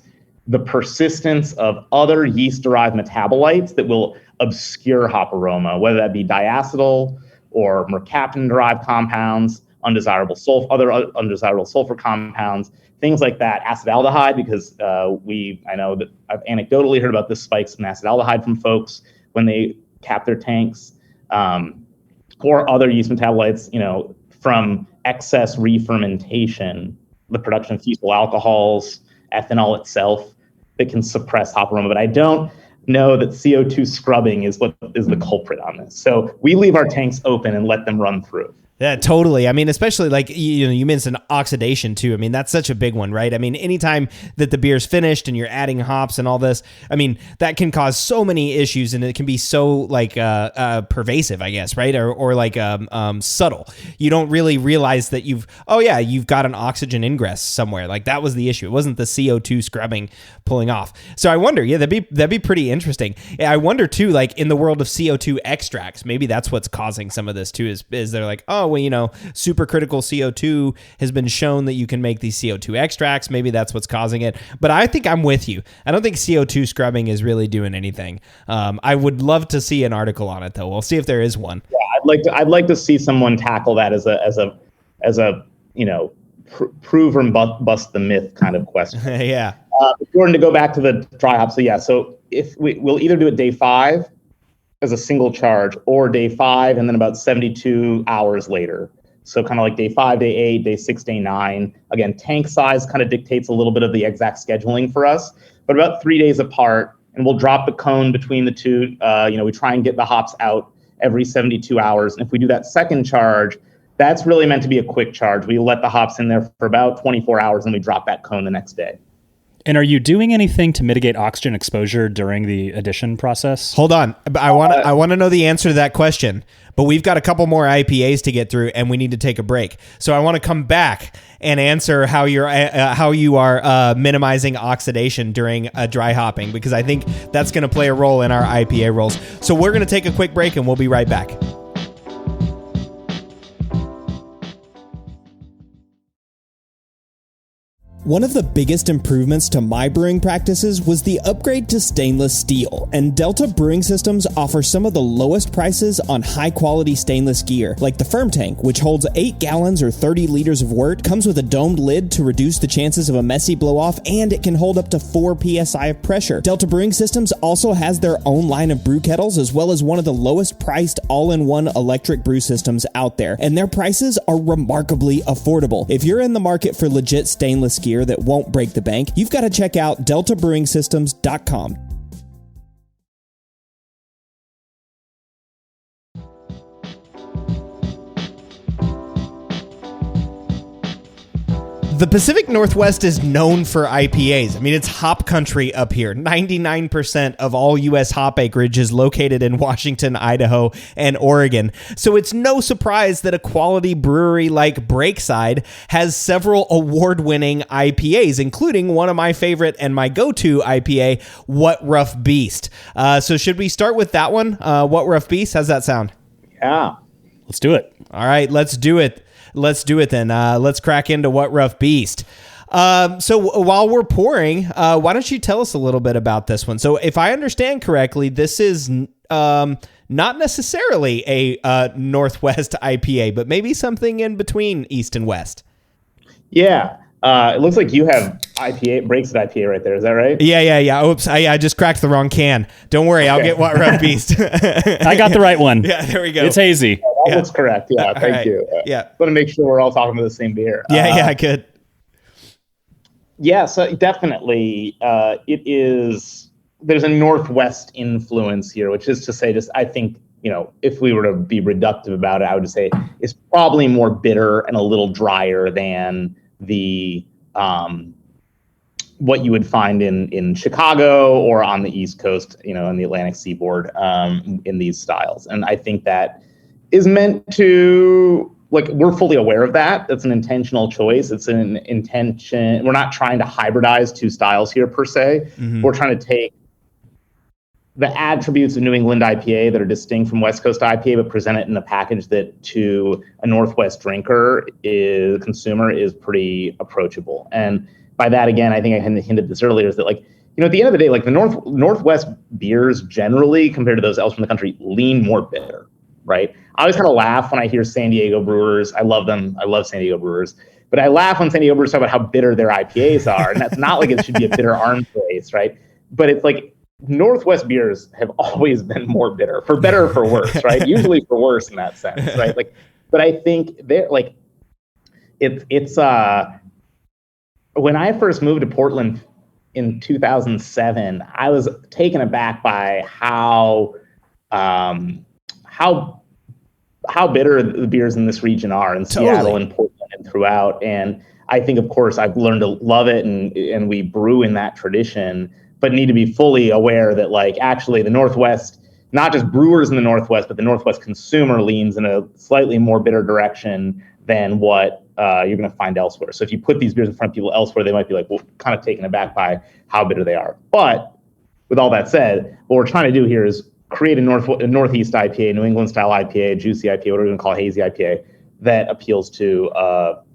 the persistence of other yeast-derived metabolites that will obscure hop aroma, whether that be diacetyl or mercaptan-derived compounds, other undesirable sulfur compounds, things like that, acetaldehyde, because I know that I've anecdotally heard about the spikes in acetaldehyde from folks when they cap their tanks, or other yeast metabolites, from excess re-fermentation, the production of fusel alcohols, ethanol itself, that can suppress hop aroma. But I don't know that CO2 scrubbing is what is the culprit on this. So we leave our tanks open and let them run through. Yeah, totally. I mean, especially like, you mentioned oxidation too. I mean, that's such a big one, right? I mean, anytime that the beer's finished and you're adding hops and all this, I mean, that can cause so many issues, and it can be so like pervasive, I guess, right? Or like subtle. You don't really realize that you've got an oxygen ingress somewhere. Like that was the issue. It wasn't the CO2 scrubbing pulling off. So I wonder, that'd be pretty interesting. I wonder too, like in the world of CO2 extracts, maybe that's what's causing some of this too, is they're like, oh, well, supercritical CO2 has been shown that you can make these CO2 extracts. Maybe that's what's causing it. But I think I'm with you. I don't think CO2 scrubbing is really doing anything. I would love to see an article on it, though. We'll see if there is one. Yeah, I'd like to see someone tackle that as a prove or bust the myth kind of question. Yeah. Jordan, to go back to the dry hop. So if we'll either do it day 5 as a single charge, or day 5 and then about 72 hours later. So kind of like day 5, day 8, day 6, day 9. Again, tank size kind of dictates a little bit of the exact scheduling for us, but about 3 days apart, and we'll drop the cone between the two. We try and get the hops out every 72 hours. And if we do that second charge, that's really meant to be a quick charge. We let the hops in there for about 24 hours and we drop that cone the next day. And are you doing anything to mitigate oxygen exposure during the addition process? Hold on. I want to know the answer to that question, but we've got a couple more IPAs to get through and we need to take a break. So I want to come back and answer how you are minimizing oxidation during dry hopping, because I think that's going to play a role in our IPA rolls. So we're going to take a quick break and we'll be right back. One of the biggest improvements to my brewing practices was the upgrade to stainless steel, and Delta Brewing Systems offers some of the lowest prices on high-quality stainless gear, like the Firm Tank, which holds 8 gallons or 30 liters of wort, comes with a domed lid to reduce the chances of a messy blow-off, and it can hold up to 4 psi of pressure. Delta Brewing Systems also has their own line of brew kettles, as well as one of the lowest-priced all-in-one electric brew systems out there, and their prices are remarkably affordable. If you're in the market for legit stainless gear that won't break the bank, you've got to check out deltabrewingsystems.com. The Pacific Northwest is known for IPAs. I mean, it's hop country up here. 99% of all U.S. hop acreage is located in Washington, Idaho, and Oregon. So it's no surprise that a quality brewery like Breakside has several award-winning IPAs, including one of my favorite and my go-to IPA, What Rough Beast. So should we start with that one? What Rough Beast? How's that sound? Yeah. Let's do it. All right, let's do it. Let's do it then. Let's crack into What Rough Beast. So while we're pouring, why don't you tell us a little bit about this one? So if I understand correctly, this is not necessarily a Northwest IPA, but maybe something in between East and West. Yeah. It looks like you have Breakside IPA right there. Is that right? Yeah. Oops, I just cracked the wrong can. Don't worry, okay. I'll get What Rough Beast. I got the right one. Yeah, there we go. It's hazy. That looks correct. Yeah, thank you. Yeah. Want to make sure we're all talking about the same beer. Yeah, good. Yeah, so definitely it is, there's a Northwest influence here, which is to say, I think if we were to be reductive about it, I would say it's probably more bitter and a little drier than the what you would find in Chicago or on the East Coast, in the Atlantic Seaboard, in these styles. And I think that is meant to, we're fully aware of that. It's an intentional choice. It's an intention. We're not trying to hybridize two styles here per se. Mm-hmm. We're trying to take the attributes of New England IPA that are distinct from West Coast IPA, but present it in a package that to a Northwest consumer is pretty approachable. And by that, again, I think I hinted this earlier, is that at the end of the day, the Northwest beers generally, compared to those elsewhere in the country, lean more bitter, right? I always kind of laugh when I hear San Diego brewers. I love them. I love San Diego brewers. But I laugh when San Diego brewers talk about how bitter their IPAs are. And that's not like it should be a bitter arms race, right? But it's Northwest beers have always been more bitter, for better or for worse, right? Usually for worse in that sense, right? But I think they're it's when I first moved to Portland in 2007, I was taken aback by how bitter the beers in this region are in Seattle and Portland and throughout. And I think, of course, I've learned to love it, and we brew in that tradition, but need to be fully aware that actually the Northwest, not just brewers in the Northwest, but the Northwest consumer leans in a slightly more bitter direction than what you're going to find elsewhere. So if you put these beers in front of people elsewhere, they might be kind of taken aback by how bitter they are. But with all that said, what we're trying to do here is create a Northeast IPA, New England style IPA, juicy IPA, whatever you want to call it, hazy IPA, that appeals to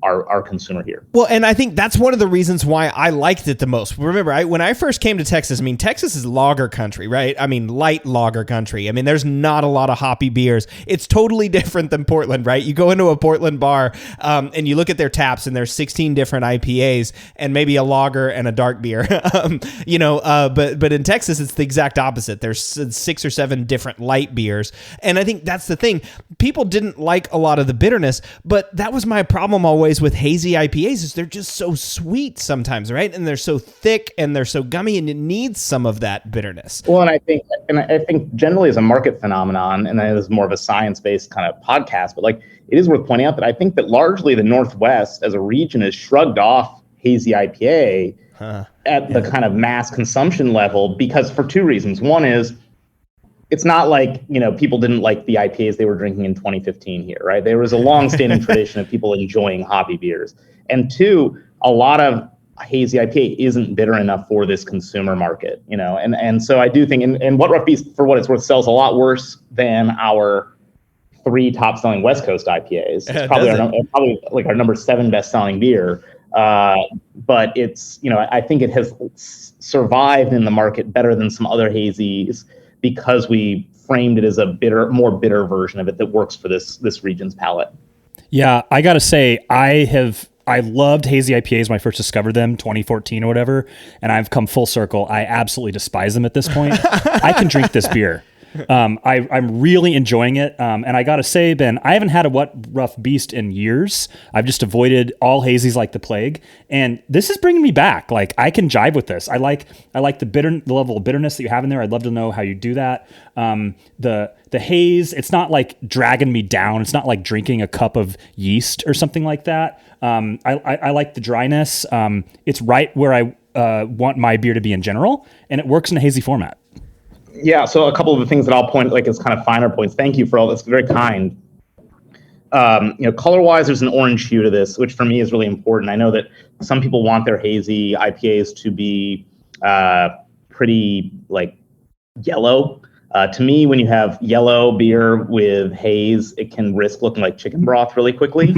our consumer here. Well, and I think that's one of the reasons why I liked it the most. Remember, when I first came to Texas, Texas is lager country, right? Light lager country. There's not a lot of hoppy beers. It's totally different than Portland, right? You go into a Portland bar and you look at their taps, and there's 16 different IPAs and maybe a lager and a dark beer. But in Texas, it's the exact opposite. There's 6 or 7 different light beers. And I think that's the thing. People didn't like a lot of the bitterness, but that was my problem always with hazy IPAs, is they're just so sweet sometimes, right? And they're so thick and they're so gummy, and it needs some of that bitterness. Well, and I think generally as a market phenomenon, and that is more of a science-based kind of podcast, but it is worth pointing out that I think that largely the Northwest as a region has shrugged off hazy IPA at the kind of mass consumption level, because for 2 reasons. One is, it's not people didn't like the IPAs they were drinking in 2015 here, right? There was a long-standing tradition of people enjoying hobby beers. And 2, a lot of hazy IPA isn't bitter enough for this consumer market, and so I do think, and What Rough Beast, for what it's worth, sells a lot worse than our 3 top-selling West Coast IPAs. It's probably our number 7 best-selling beer. But it's, I think it has survived in the market better than some other hazies, because we framed it as a more bitter version of it that works for this region's palate. Yeah, I gotta say, I loved hazy IPAs when I first discovered them, 2014 or whatever, and I've come full circle. I absolutely despise them at this point. I can drink this beer. I'm really enjoying it. And I got to say, Ben, I haven't had a What Rough Beast in years. I've just avoided all hazies like the plague. And this is bringing me back. I can jive with this. I like the level of bitterness that you have in there. I'd love to know how you do that. The haze, it's not dragging me down. It's not like drinking a cup of yeast or something like that. I like the dryness. It's right where I want my beer to be in general, and it works in a hazy format. Yeah, so a couple of the things that I'll point as kind of finer points. Thank you for all this. Very kind. Color-wise, there's an orange hue to this, which for me is really important. I know that some people want their hazy IPAs to be pretty yellow. To me, when you have yellow beer with haze, it can risk looking like chicken broth really quickly.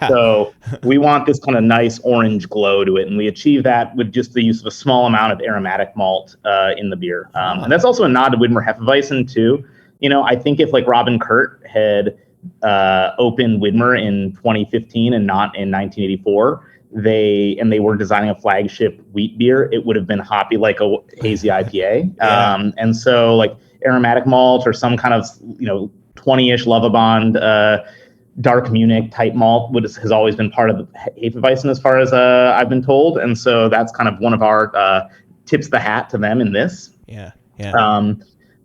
So we want this kind of nice orange glow to it, and we achieve that with just the use of a small amount of aromatic malt in the beer. And that's also a nod to Widmer Hefeweizen too. I think if Robin Kurt had opened Widmer in 2015 and not in 1984, they were designing a flagship wheat beer, it would have been hoppy like a hazy IPA. And so aromatic malt or some kind of 20-ish Lovabond dark Munich type malt has always been part of the Hefeweizen as far as I've been told. And so that's kind of one of our tips the hat to them in this.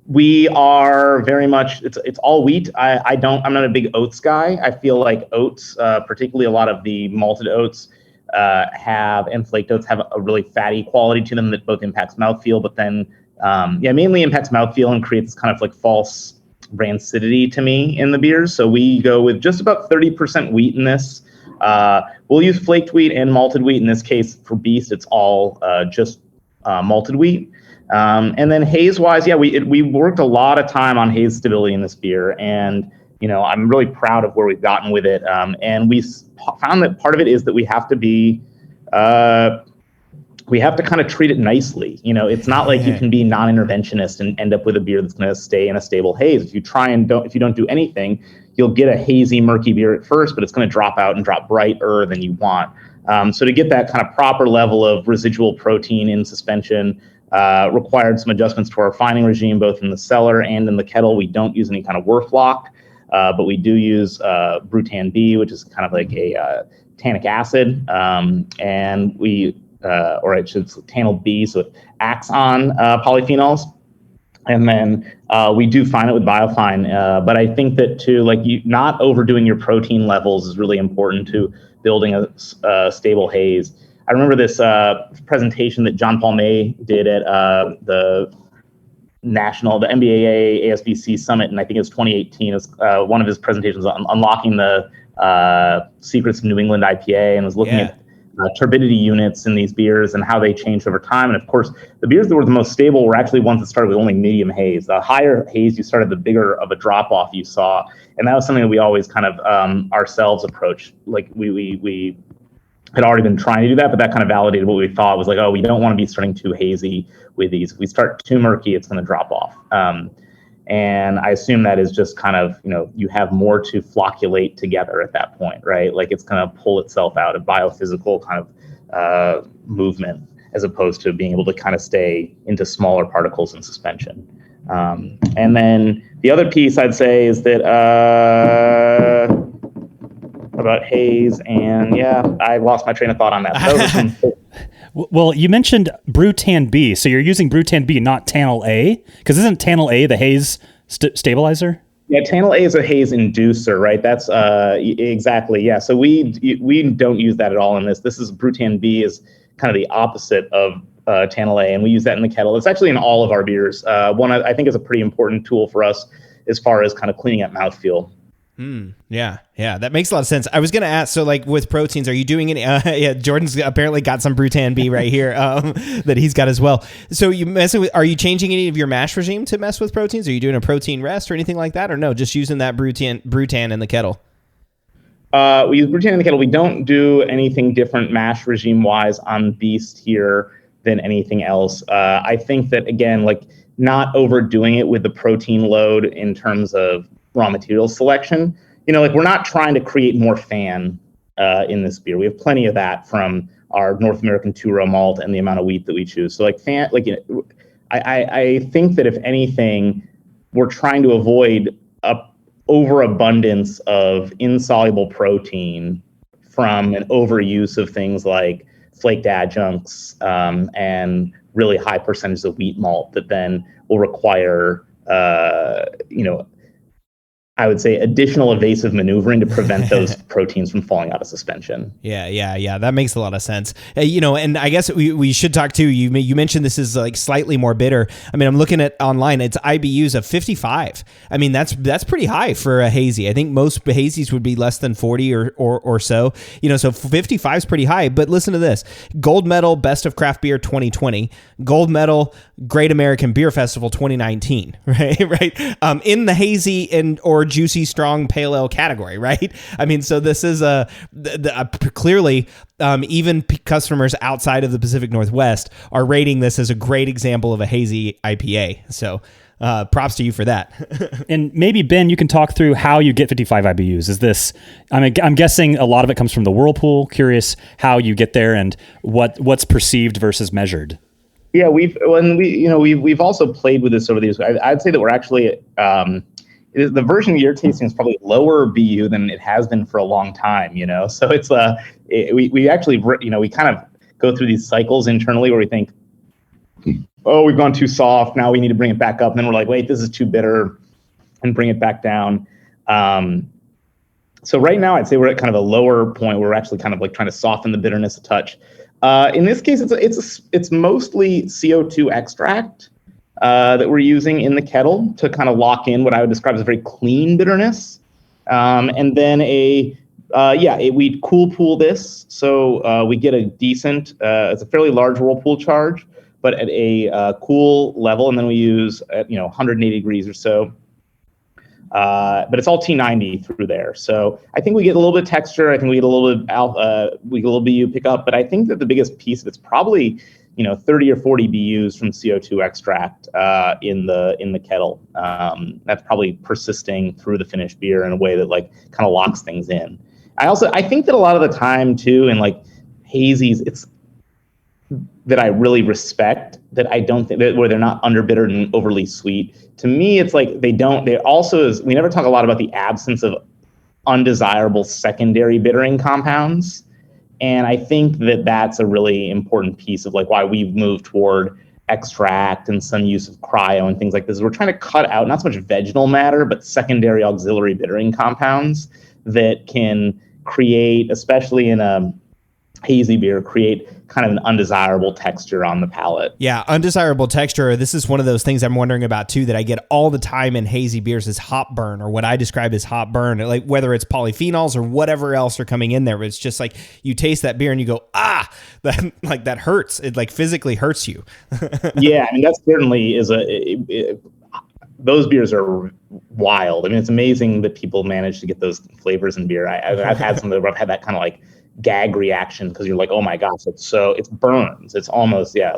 We are very much, it's all wheat. I'm not a big oats guy. I feel like oats, particularly a lot of the malted oats, and flaked oats have a really fatty quality to them that both impacts mouthfeel, but then, mainly impacts mouthfeel and creates kind of like false rancidity to me in the beers. So we go with just about 30% wheat in this. We'll use flaked wheat and malted wheat. In this case, for Beast, it's all just malted wheat. And then haze-wise, we worked a lot of time on haze stability in this beer, and I'm really proud of where we've gotten with it. And we found that part of it is that we have to kind of treat it nicely. It's not like you can be non-interventionist and end up with a beer that's going to stay in a stable haze. If you don't do anything, you'll get a hazy, murky beer at first, but it's going to drop out and drop brighter than you want. So to get that kind of proper level of residual protein in suspension, required some adjustments to our refining regime, both in the cellar and in the kettle. We don't use any kind of Werf lock, but we do use Brutan B, which is kind of like a tannic acid, and it's tannyl B, so it acts on polyphenols. And then we do fine it with biofine, but I think that too, not overdoing your protein levels is really important to building a stable haze. I remember this presentation that John Paul May did at the MBAA ASBC Summit, and I think it was 2018. It was one of his presentations on unlocking the secrets of New England IPA, and was looking at turbidity units in these beers and how they changed over time. And of course, the beers that were the most stable were actually ones that started with only medium haze. The higher haze you started, the bigger of a drop off you saw, and that was something that we always kind of ourselves approached. Like we had already been trying to do that, but that kind of validated what we thought was like, oh, we don't want to be starting too hazy with these. If we start too murky, it's going to drop off. And I assume that is just kind of, you have more to flocculate together at that point, right? Like it's going to pull itself out, a biophysical kind of movement, as opposed to being able to kind of stay into smaller particles in suspension. And then the other piece I'd say is that about haze, and I lost my train of thought on that. Well, you mentioned Brutan B, so you're using Brutan B, not Tannyl A, because isn't Tannyl A the haze stabilizer? Yeah, Tannyl A is a haze inducer, right? That's exactly, yeah. So we don't use that at all in this. This is Brutan B is kind of the opposite of Tannyl A, and we use that in the kettle. It's actually in all of our beers. One I think is a pretty important tool for us as far as kind of cleaning up mouthfeel. Yeah, that makes a lot of sense. I was going to ask, so like with proteins, are you doing any? Jordan's apparently got some Brutan B right here that he's got as well. So are you changing any of your mash regime to mess with proteins? Are you doing a protein rest or anything like that, or no? Just using that Brutan in the kettle. We use Brutan in the kettle. We don't do anything different mash regime wise on Beast here than anything else. I think that again, like not overdoing it with the protein load in terms of raw material selection. We're not trying to create more fan in this beer. We have plenty of that from our North American two-row malt and the amount of wheat that we choose. So I think that if anything, we're trying to avoid a overabundance of insoluble protein from an overuse of things like flaked adjuncts and really high percentages of wheat malt that then will require I would say additional evasive maneuvering to prevent those proteins from falling out of suspension. Yeah. That makes a lot of sense. And I guess we should talk too. You mentioned this is like slightly more bitter. I mean, I'm looking at online. It's IBUs of 55. I mean, that's pretty high for a hazy. I think most hazies would be less than 40 or so. So 55 is pretty high. But listen to this: Gold Medal Best of Craft Beer 2020, Gold Medal Great American Beer Festival 2019. Right. In the hazy or juicy, strong pale ale category, right? I mean, so this is clearly even customers outside of the Pacific Northwest are rating this as a great example of a hazy IPA. So props to you for that. And maybe Ben, you can talk through how you get 55 IBUs. Is this? I'm guessing a lot of it comes from the whirlpool. Curious how you get there and what's perceived versus measured. Yeah, we've also played with this over the years. I'd say that we're actually. The version you're tasting is probably lower BU than it has been for a long time, So it's we actually we kind of go through these cycles internally where we think oh, we've gone too soft. Now we need to bring it back up. And then we're like, wait, this is too bitter, and bring it back down. So right now, I'd say we're at kind of a lower point where we're actually kind of like trying to soften the bitterness a touch. In this case, it's mostly CO2 extract that we're using in the kettle to kind of lock in what I would describe as a very clean bitterness. And then we cool pool this. So we get a decent, it's a fairly large whirlpool charge, but at a cool level. And then we use, 180 degrees or so. But it's all T90 through there. So I think we get a little bit of texture. I think we get a little bit we get a little BU pickup. But I think that the biggest piece of it's probably 30 or 40 BUs from CO2 extract in the kettle. That's probably persisting through the finished beer in a way that like kind of locks things in. I think that a lot of the time too in like hazies, it's that I really respect, that I don't think that where they're not underbittered and overly sweet. To me, it's like we never talk a lot about the absence of undesirable secondary bittering compounds. And I think that that's a really important piece of like why we've moved toward extract and some use of cryo and things like this. We're trying to cut out not so much vegetal matter, but secondary auxiliary bittering compounds that can create, especially in a hazy beer, create kind of an undesirable texture on the palate. Yeah, undesirable texture. This is one of those things I'm wondering about too that I get all the time in hazy beers is hop burn, or what I describe as hop burn, like whether it's polyphenols or whatever else are coming in there. But it's just like you taste that beer and you go, that hurts. It like physically hurts you. Yeah, I mean that certainly is those beers are wild. I mean, it's amazing that people manage to get those flavors in beer. I've had some where I've had that kind of like gag reaction because you're like, oh my gosh, it's burns. It's almost yeah.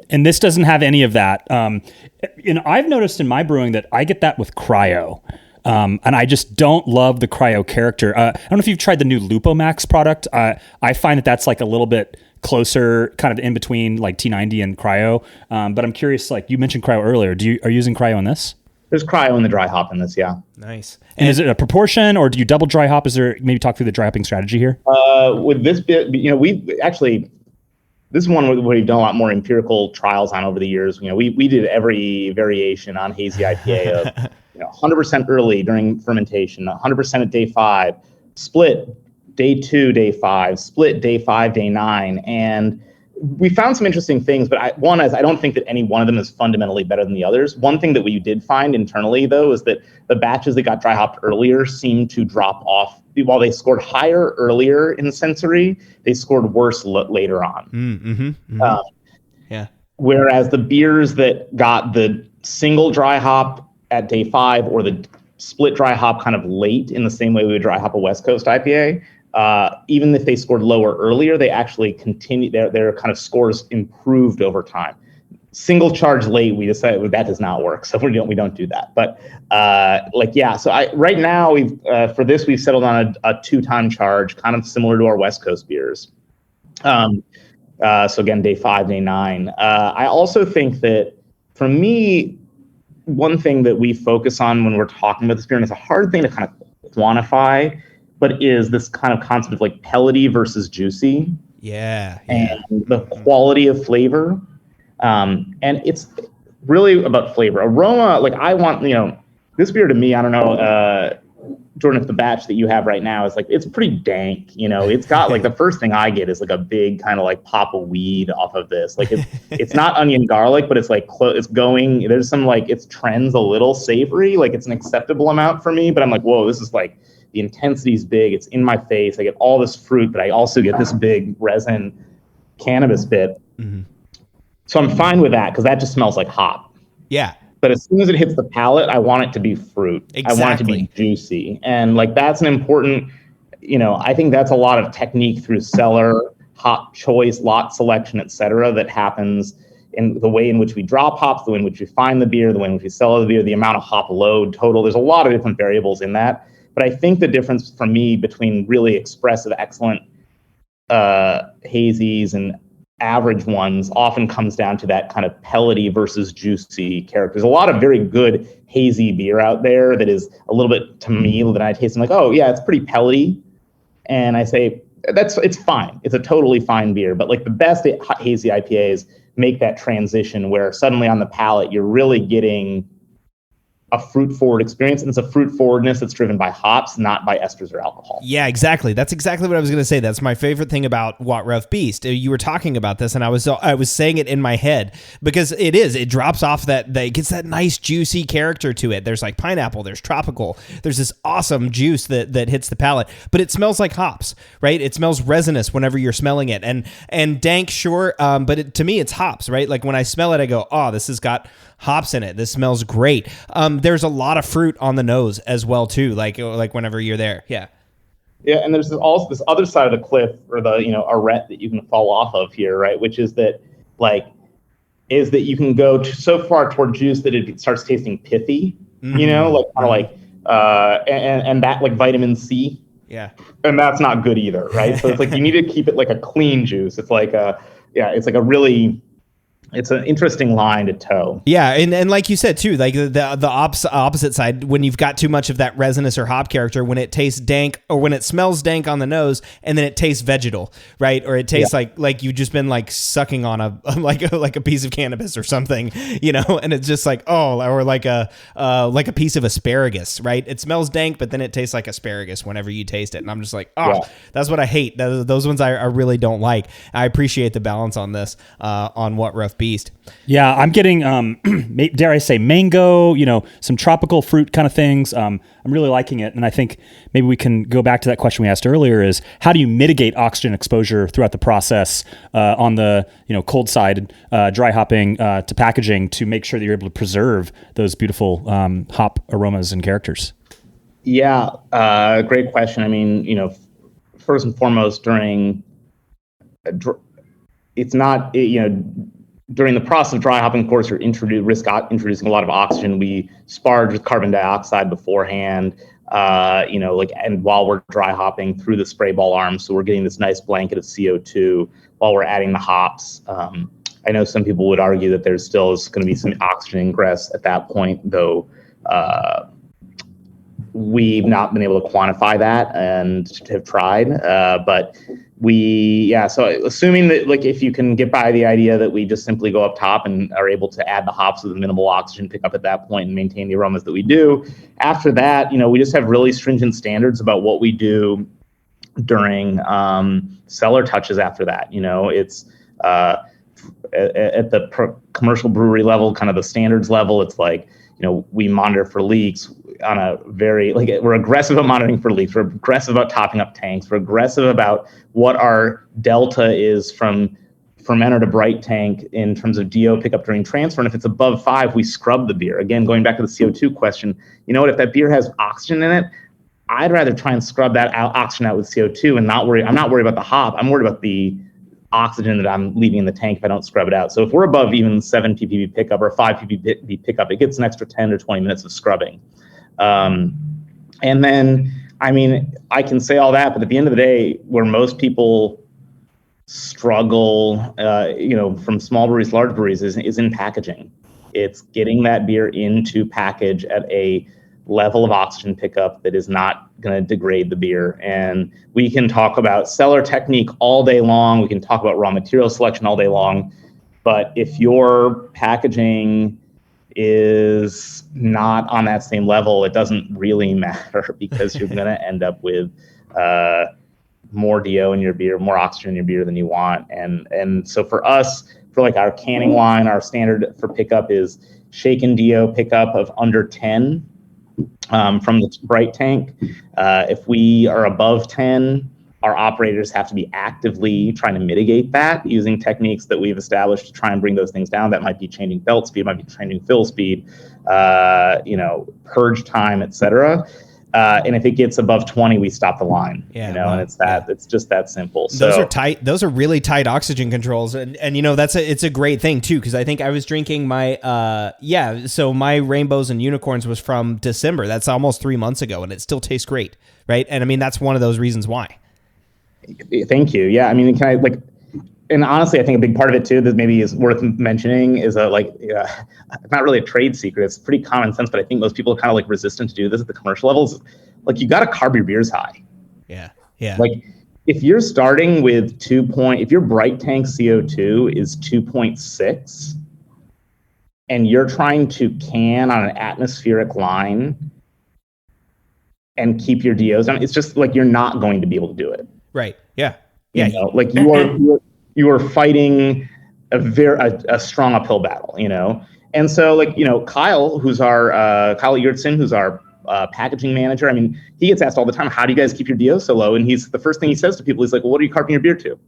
And this doesn't have any of that. I've noticed in my brewing that I get that with cryo. And I just don't love the cryo character. I don't know if you've tried the new Lupomax product. I find that that's like a little bit closer, kind of in between like T90 and cryo. But I'm curious, like you mentioned cryo earlier. Are you using cryo in this? There's cryo in the dry hop in this, yeah. Nice. And is it a proportion, or do you double dry hop? Is there, maybe talk through the dry hopping strategy here? With this bit, we actually, this is one where we've done a lot more empirical trials on over the years. We did every variation on hazy IPA of 100% early during fermentation, 100% at day 5, split day 2, day 5, split day 5, day 9, and we found some interesting things, but I don't think that any one of them is fundamentally better than the others. One thing that we did find internally, though, is that the batches that got dry hopped earlier seemed to drop off. While they scored higher earlier in sensory, they scored worse later on. Yeah. Whereas the beers that got the single dry hop at day 5 or the split dry hop kind of late in the same way we would dry hop a West Coast IPA, even if they scored lower earlier, they actually continued their kind of scores improved over time. Single charge late, we decided that does not work, so we don't do that. But so right now we've for this we've settled on a 2-time charge, kind of similar to our West Coast beers. So again, day 5, day 9. I also think that for me, one thing that we focus on when we're talking about this beer, and it's a hard thing to kind of quantify, but is this kind of concept of like pellety versus juicy. Yeah. And the quality of flavor. And it's really about flavor. Aroma, like I want, this beer to me, I don't know, Jordan, if the batch that you have right now is like, it's pretty dank, it's got like the first thing I get is like a big kind of like pop of weed off of this. Like it's not onion garlic, but it's like, there's some like, its trends a little savory, like it's an acceptable amount for me, but I'm like, whoa, this is like, the intensity is big. It's in my face. I get all this fruit, but I also get this big resin cannabis bit. Mm-hmm. So I'm fine with that because that just smells like hop. Yeah. But as soon as it hits the palate, I want it to be fruit. Exactly. I want it to be juicy. And like that's an important, I think that's a lot of technique through cellar, hop choice, lot selection, et cetera, that happens in the way in which we drop hops, the way in which we find the beer, the way in which we sell the beer, the amount of hop load total. There's a lot of different variables in that. But I think the difference for me between really expressive, excellent hazies and average ones often comes down to that kind of pellety versus juicy character. There's a lot of very good hazy beer out there that is a little bit, to me, that I taste, I'm like, oh yeah, it's pretty pellety. And I say, it's fine. It's a totally fine beer. But like the best hazy IPAs make that transition where suddenly on the palate you're really getting a fruit forward experience, and it's a fruit forwardness that's driven by hops, not by esters or alcohol. Yeah, exactly. That's exactly what I was going to say. That's my favorite thing about What Rough Beast. You were talking about this, and I was saying it in my head because it drops off that it gets that nice juicy character to it. There's like pineapple, there's tropical, there's this awesome juice that hits the palate, but it smells like hops, right? It smells resinous whenever you're smelling it, and dank, sure, but to me it's hops, right? Like when I smell it, I go, oh, this has got hops in it. This smells great. There's a lot of fruit on the nose as well too. Like whenever you're there, yeah. Yeah, and there's also this other side of the cliff, or the arete that you can fall off of here, right? Which is that you can go so far toward juice that it starts tasting pithy, and that like vitamin C. Yeah, and that's not good either, right? So it's like you need to keep it like a clean juice. It's like it's an interesting line to toe. Yeah, and like you said too, like the opposite side, when you've got too much of that resinous or hop character, when it tastes dank or when it smells dank on the nose, and then it tastes vegetal, right? Or it tastes like you've just been like sucking on a like a piece of cannabis or something, and it's just like or like a piece of asparagus, right? It smells dank, but then it tastes like asparagus whenever you taste it, and I'm just like, that's what I hate. Those ones I really don't like. I appreciate the balance on this on What Rough Beast. Yeah, I'm getting, dare I say, mango, some tropical fruit kind of things. I'm really liking it. And I think maybe we can go back to that question we asked earlier is how do you mitigate oxygen exposure throughout the process on the cold side, dry hopping to packaging to make sure that you're able to preserve those beautiful hop aromas and characters? Yeah, great question. I mean, first and foremost, during the process of dry hopping, of course, you're risk introducing a lot of oxygen. We sparge with carbon dioxide beforehand, and while we're dry hopping through the spray ball arm, so we're getting this nice blanket of CO2 while we're adding the hops. I know some people would argue that there still is going to be some oxygen ingress at that point, though we've not been able to quantify that and have tried, but so assuming that if you can get by the idea that we just simply go up top and are able to add the hops with minimal oxygen pickup at that point and maintain the aromas that we do, after that, we just have really stringent standards about what we do during cellar touches after that. It's at the commercial brewery level, kind of the standards level, it's like, we monitor for leaks on a very, we're aggressive about monitoring for leaks. We're aggressive about topping up tanks. We're aggressive about what our delta is from fermenter to bright tank in terms of DO pickup during transfer. And if it's above 5, we scrub the beer. Again, going back to the CO2 question, if that beer has oxygen in it, I'd rather try and scrub that oxygen out with CO2 and I'm not worried about the hop. I'm worried about the oxygen that I'm leaving in the tank if I don't scrub it out. So if we're above even 7 ppb pickup or 5 ppb pickup, it gets an extra 10 or 20 minutes of scrubbing. And then, I mean, I can say all that, but at the end of the day, where most people struggle, from small breweries, large breweries, is in packaging. It's getting that beer into package at a level of oxygen pickup that is not going to degrade the beer. And we can talk about cellar technique all day long. We can talk about raw material selection all day long. But if your packaging is not on that same level, it doesn't really matter because you're going to end up with more DO in your beer, more oxygen in your beer than you want. And so for us, for our canning line, our standard for pickup is shaken DO pickup of under 10 from the bright tank. If we are above 10, our operators have to be actively trying to mitigate that using techniques that we've established to try and bring those things down. That might be changing belt speed, might be changing fill speed, purge time, etc. And if it gets above 20, we stop the line. And it's just that simple. Those are tight. Those are really tight oxygen controls, and it's a great thing too, because I think I was drinking my So my Rainbows and Unicorns was from December. That's almost 3 months ago, and it still tastes great, right? And I mean that's one of those reasons why. Thank you. Yeah, I mean, and honestly, I think a big part of it too that maybe is worth mentioning is it's not really a trade secret. It's pretty common sense, but I think most people are kind of resistant to do this at the commercial levels. You got to carb your beers high. Yeah. if you're starting with if your bright tank CO2 is 2.6 and you're trying to can on an atmospheric line and keep your DOs down, it's just like you're not going to be able to do it. Right. Yeah. Yeah. Like you are fighting a strong uphill battle, And so Kyle Yurtsin, who's our packaging manager. I mean, he gets asked all the time, how do you guys keep your DO so low? And the first thing he says to people is like, well, what are you carping your beer to?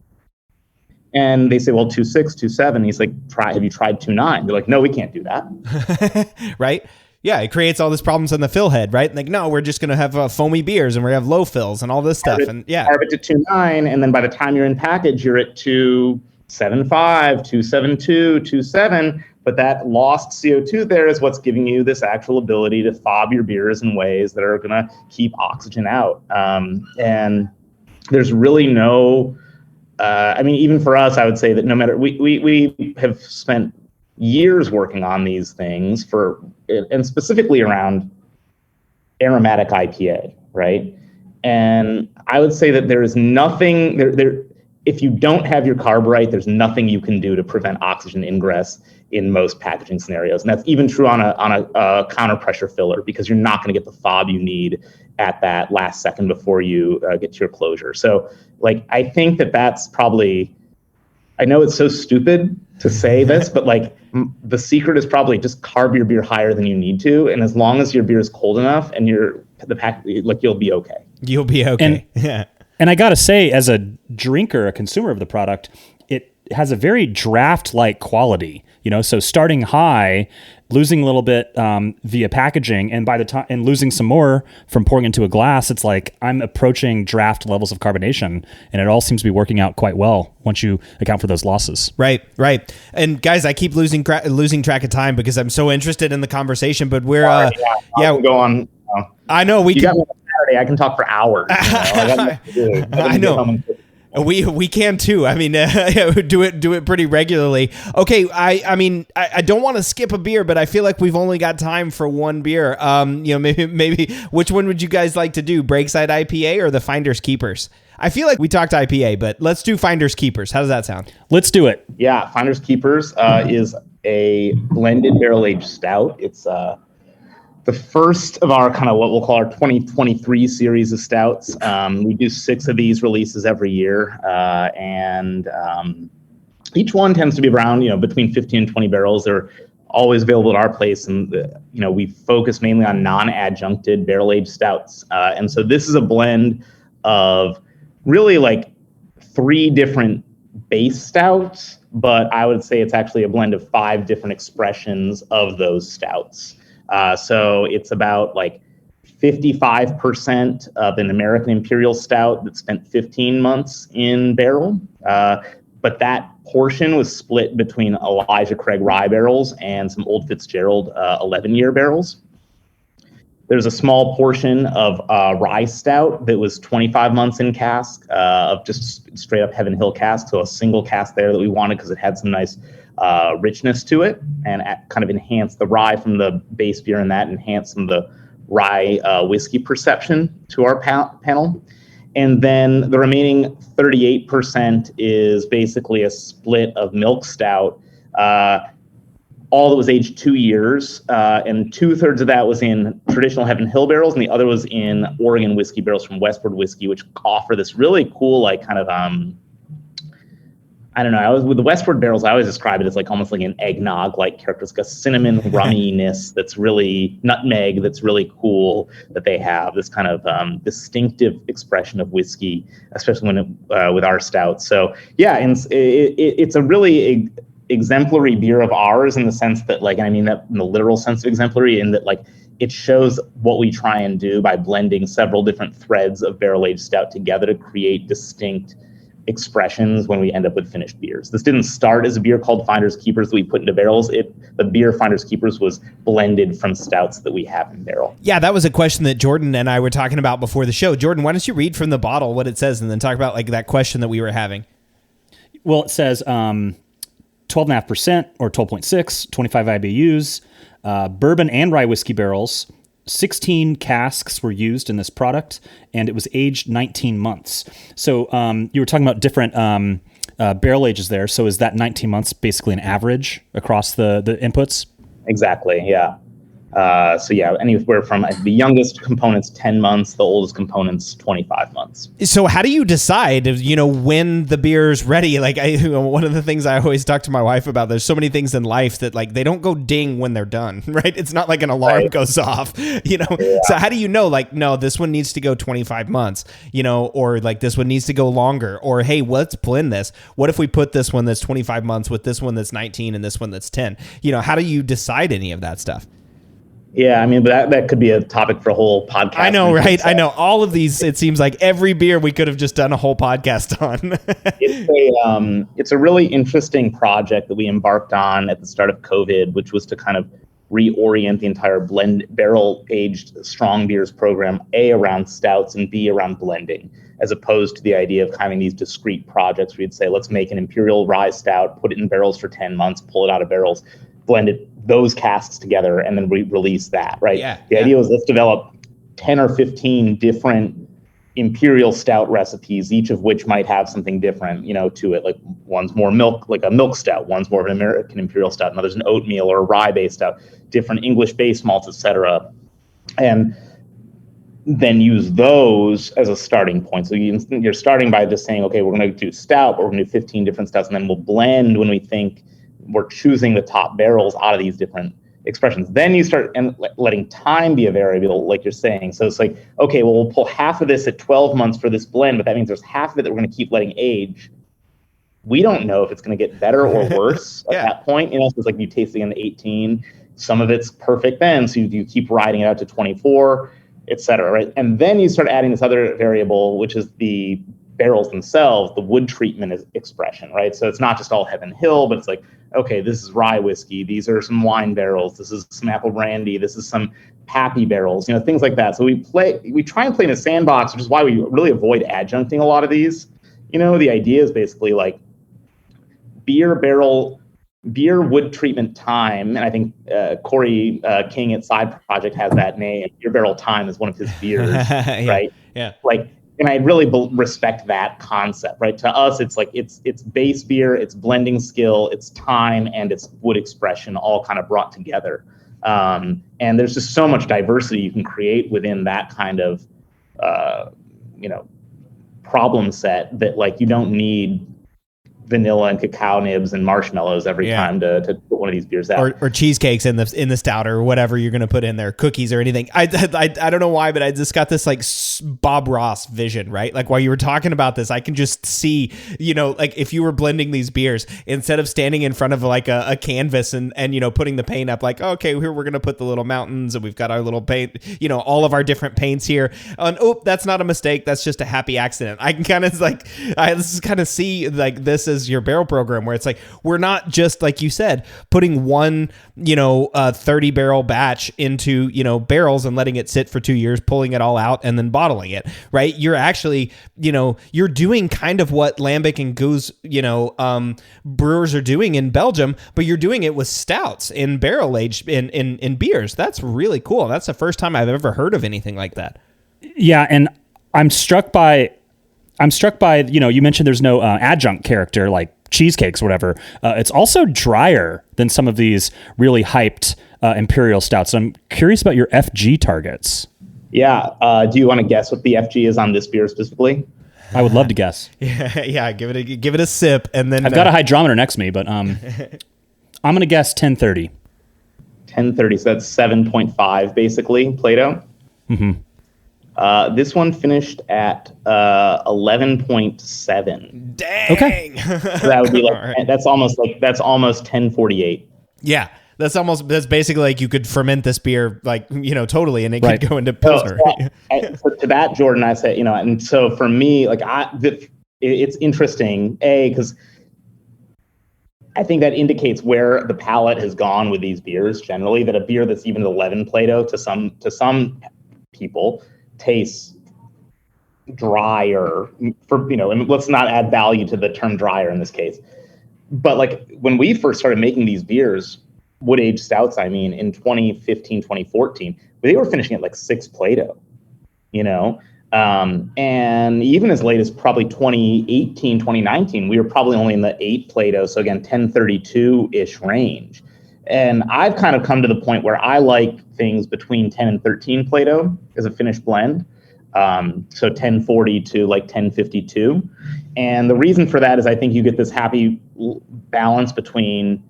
And they say, well, 2.6, 2.7. He's like, have you tried 2.9? They're like, no, we can't do that. Right. Yeah. It creates all these problems on the fill head, right? Like, no, we're just going to have foamy beers and we're going to have low fills and all this stuff. And carve it to 2.9. And then by the time you're in package, you're at 2.75, 2.72, 2.7. But that lost CO2 there is what's giving you this actual ability to fob your beers in ways that are going to keep oxygen out. And there's really no, even for us, I would say that no matter, we have spent years working on these things and specifically around aromatic IPA, right? And I would say that there is nothing there. If you don't have your carb right, there's nothing you can do to prevent oxygen ingress in most packaging scenarios. And that's even true on a counter pressure filler, because you're not going to get the fob you need at that last second before you get to your closure. So I think that's probably, I know it's so stupid to say this, but the secret is probably just carb your beer higher than you need to. And as long as your beer is cold enough and you'll be okay. You'll be okay. And I got to say, as a drinker, a consumer of the product, it has a very draft-like quality, so starting high, losing a little bit via packaging, and by the time and losing some more from pouring into a glass, it's like I'm approaching draft levels of carbonation, and it all seems to be working out quite well once you account for those losses. Right. And guys, I keep losing track of time because I'm so interested in the conversation, but we're I'll go on. I know we got me on Saturday. I can talk for hours. I know. We can too. I mean, do it pretty regularly. Okay. I don't want to skip a beer, but I feel like we've only got time for one beer. Maybe which one would you guys like to do? Breakside IPA or the Finders Keepers? I feel like we talked IPA, but let's do Finders Keepers. How does that sound? Let's do it. Yeah. Finders Keepers is a blended barrel-aged stout. It's the first of our kind of what we'll call our 2023 series of stouts. We do 6 of these releases every year, and each one tends to be around, between 15 and 20 barrels. They're always available at our place, and we focus mainly on non-adjuncted barrel-aged stouts. And so this is a blend of really 3 different base stouts, but I would say it's actually a blend of 5 different expressions of those stouts. So it's about 55% of an American Imperial Stout that spent 15 months in barrel. But that portion was split between Elijah Craig rye barrels and some Old Fitzgerald 11-year barrels. There's a small portion of rye stout that was 25 months in cask of just straight up Heaven Hill cask. So a single cask there that we wanted because it had some nice richness to it and kind of enhanced the rye from the base beer, and that enhanced some of the rye whiskey perception to our panel. And then the remaining 38% is basically a split of milk stout, all that was aged 2 years, and 2/3 of that was in traditional Heaven Hill barrels, and the other was in Oregon whiskey barrels from Westward Whiskey, which offer this really cool, kind of, I don't know. With the Westward barrels, I always describe it as almost like an eggnog-like character. It's got cinnamon rumminess that's really nutmeg. That's really cool that they have this kind of distinctive expression of whiskey, especially when with our stouts. So yeah, and it's a really exemplary beer of ours in the sense that I mean that in the literal sense of exemplary, in that it shows what we try and do by blending several different threads of barrel-aged stout together to create distinct expressions when we end up with finished beers. This didn't start as a beer called Finders Keepers that we put into barrels. The beer Finders Keepers was blended from stouts that we have in barrel. Yeah, that was a question that Jordan and I were talking about before the show. Jordan, why don't you read from the bottle what it says and then talk about that question that we were having? Well, it says 12.5% or 12.6, 25 IBUs, bourbon and rye whiskey barrels, 16 casks were used in this product, and it was aged 19 months. So you were talking about different barrel ages there. So is that 19 months basically an average across the inputs? Exactly. Yeah. So yeah, anywhere from the youngest components 10 months, the oldest components 25 months. So how do you decide, when the beer's ready? Like one of the things I always talk to my wife about, there's so many things in life that like they don't go ding when they're done, right? It's not like an alarm goes off, Yeah. So how do you know, like, no, this one needs to go 25 months, or like this one needs to go longer, or hey, let's blend this. What if we put this one that's 25 months with this one that's 19 and this one that's 10? How do you decide any of that stuff? Yeah, I mean, but that could be a topic for a whole podcast. I know, right? I know. All of these, it seems like every beer we could have just done a whole podcast on. It's a really interesting project that we embarked on at the start of COVID, which was to kind of reorient the entire barrel-aged strong beers program, A, around stouts, and B, around blending, as opposed to the idea of having these discrete projects where you'd say, let's make an imperial rye stout, put it in barrels for 10 months, pull it out of barrels, blend those casks together, and then release that, right? Yeah, the idea was let's develop 10 or 15 different imperial stout recipes, each of which might have something different, to it. Like one's more milk, like a milk stout, one's more of an American imperial stout, another's an oatmeal or a rye-based stout, different English-based malts, etc. And then use those as a starting point. So you're starting by just saying, okay, we're going to do stout, but we're going to do 15 different stouts, and then we'll blend when we think we're choosing the top barrels out of these different expressions. Then you start letting time be a variable, like you're saying. So it's like, okay, well, we'll pull half of this at 12 months for this blend, but that means there's half of it that we're going to keep letting age. We don't know if it's going to get better or worse at that point. So it's like you tasting in the 18. Some of it's perfect then, so you keep riding it out to 24, et cetera, right? And then you start adding this other variable, which is the barrels themselves, the wood treatment is expression, right? So it's not just all Heaven Hill, but it's like, okay, this is rye whiskey, these are some wine barrels, this is some apple brandy, this is some Pappy barrels, things like that. So we try and play in a sandbox, which is why we really avoid adjuncting a lot of these. The idea is basically like beer wood treatment time, and I think Corey King at Side Project has that name. Beer barrel time is one of his beers, right? Yeah. And I really respect that concept, right? To us, it's like it's base beer, it's blending skill, it's time, and it's wood expression all kind of brought together. And there's just so much diversity you can create within that kind of, problem set that like you don't need vanilla and cacao nibs and marshmallows every time to put one of these beers out, or cheesecakes in the stout or whatever you're going to put in there, cookies or anything. I don't know why, but I just got this like Bob Ross vision, right? Like while you were talking about this, I can just see, like if you were blending these beers, instead of standing in front of like a canvas and putting the paint up, like, okay, here we're going to put the little mountains and we've got our little paint, all of our different paints here. And that's not a mistake. That's just a happy accident. I can kind of see like this is your barrel program where it's like we're not just like you said putting one 30 barrel batch into barrels and letting it sit for 2 years, pulling it all out and then bottling it, right? You're actually you're doing kind of what Lambic and Goose brewers are doing in Belgium, but you're doing it with stouts in barrel aged in beers. That's really cool. That's the first time I've ever heard of anything like that. Yeah, and I'm struck by you mentioned there's no adjunct character like cheesecakes or whatever. It's also drier than some of these really hyped imperial stouts. So I'm curious about your FG targets. Yeah. Do you want to guess what the FG is on this beer specifically? I would love to guess. Yeah. Give it a sip, and then I've got a hydrometer next to me, but I'm going to guess 1030. 1030. So that's 7.5 basically, Plato. Mm-hmm. This one finished at 11.7. Dang. Okay. So that would be like right. That's almost 1048. Yeah. That's basically like you could ferment this beer like, totally, and it could go into Pilsner. So to that, Jordan, I said, and so for me, like it's interesting, because I think that indicates where the palate has gone with these beers generally, that a beer that's even 11 Plato to some people tastes drier and let's not add value to the term drier in this case. But like when we first started making these beers, wood aged stouts, I mean, in 2015, 2014, they were finishing at like 6 Plato, you know? And even as late as probably 2018, 2019, we were probably only in the 8 Plato. So again, 1032-ish range. And I've kind of come to the point where I like things between 10 and 13 Plato as a finished blend. So 1040 to like 1052. And the reason for that is I think you get this happy balance between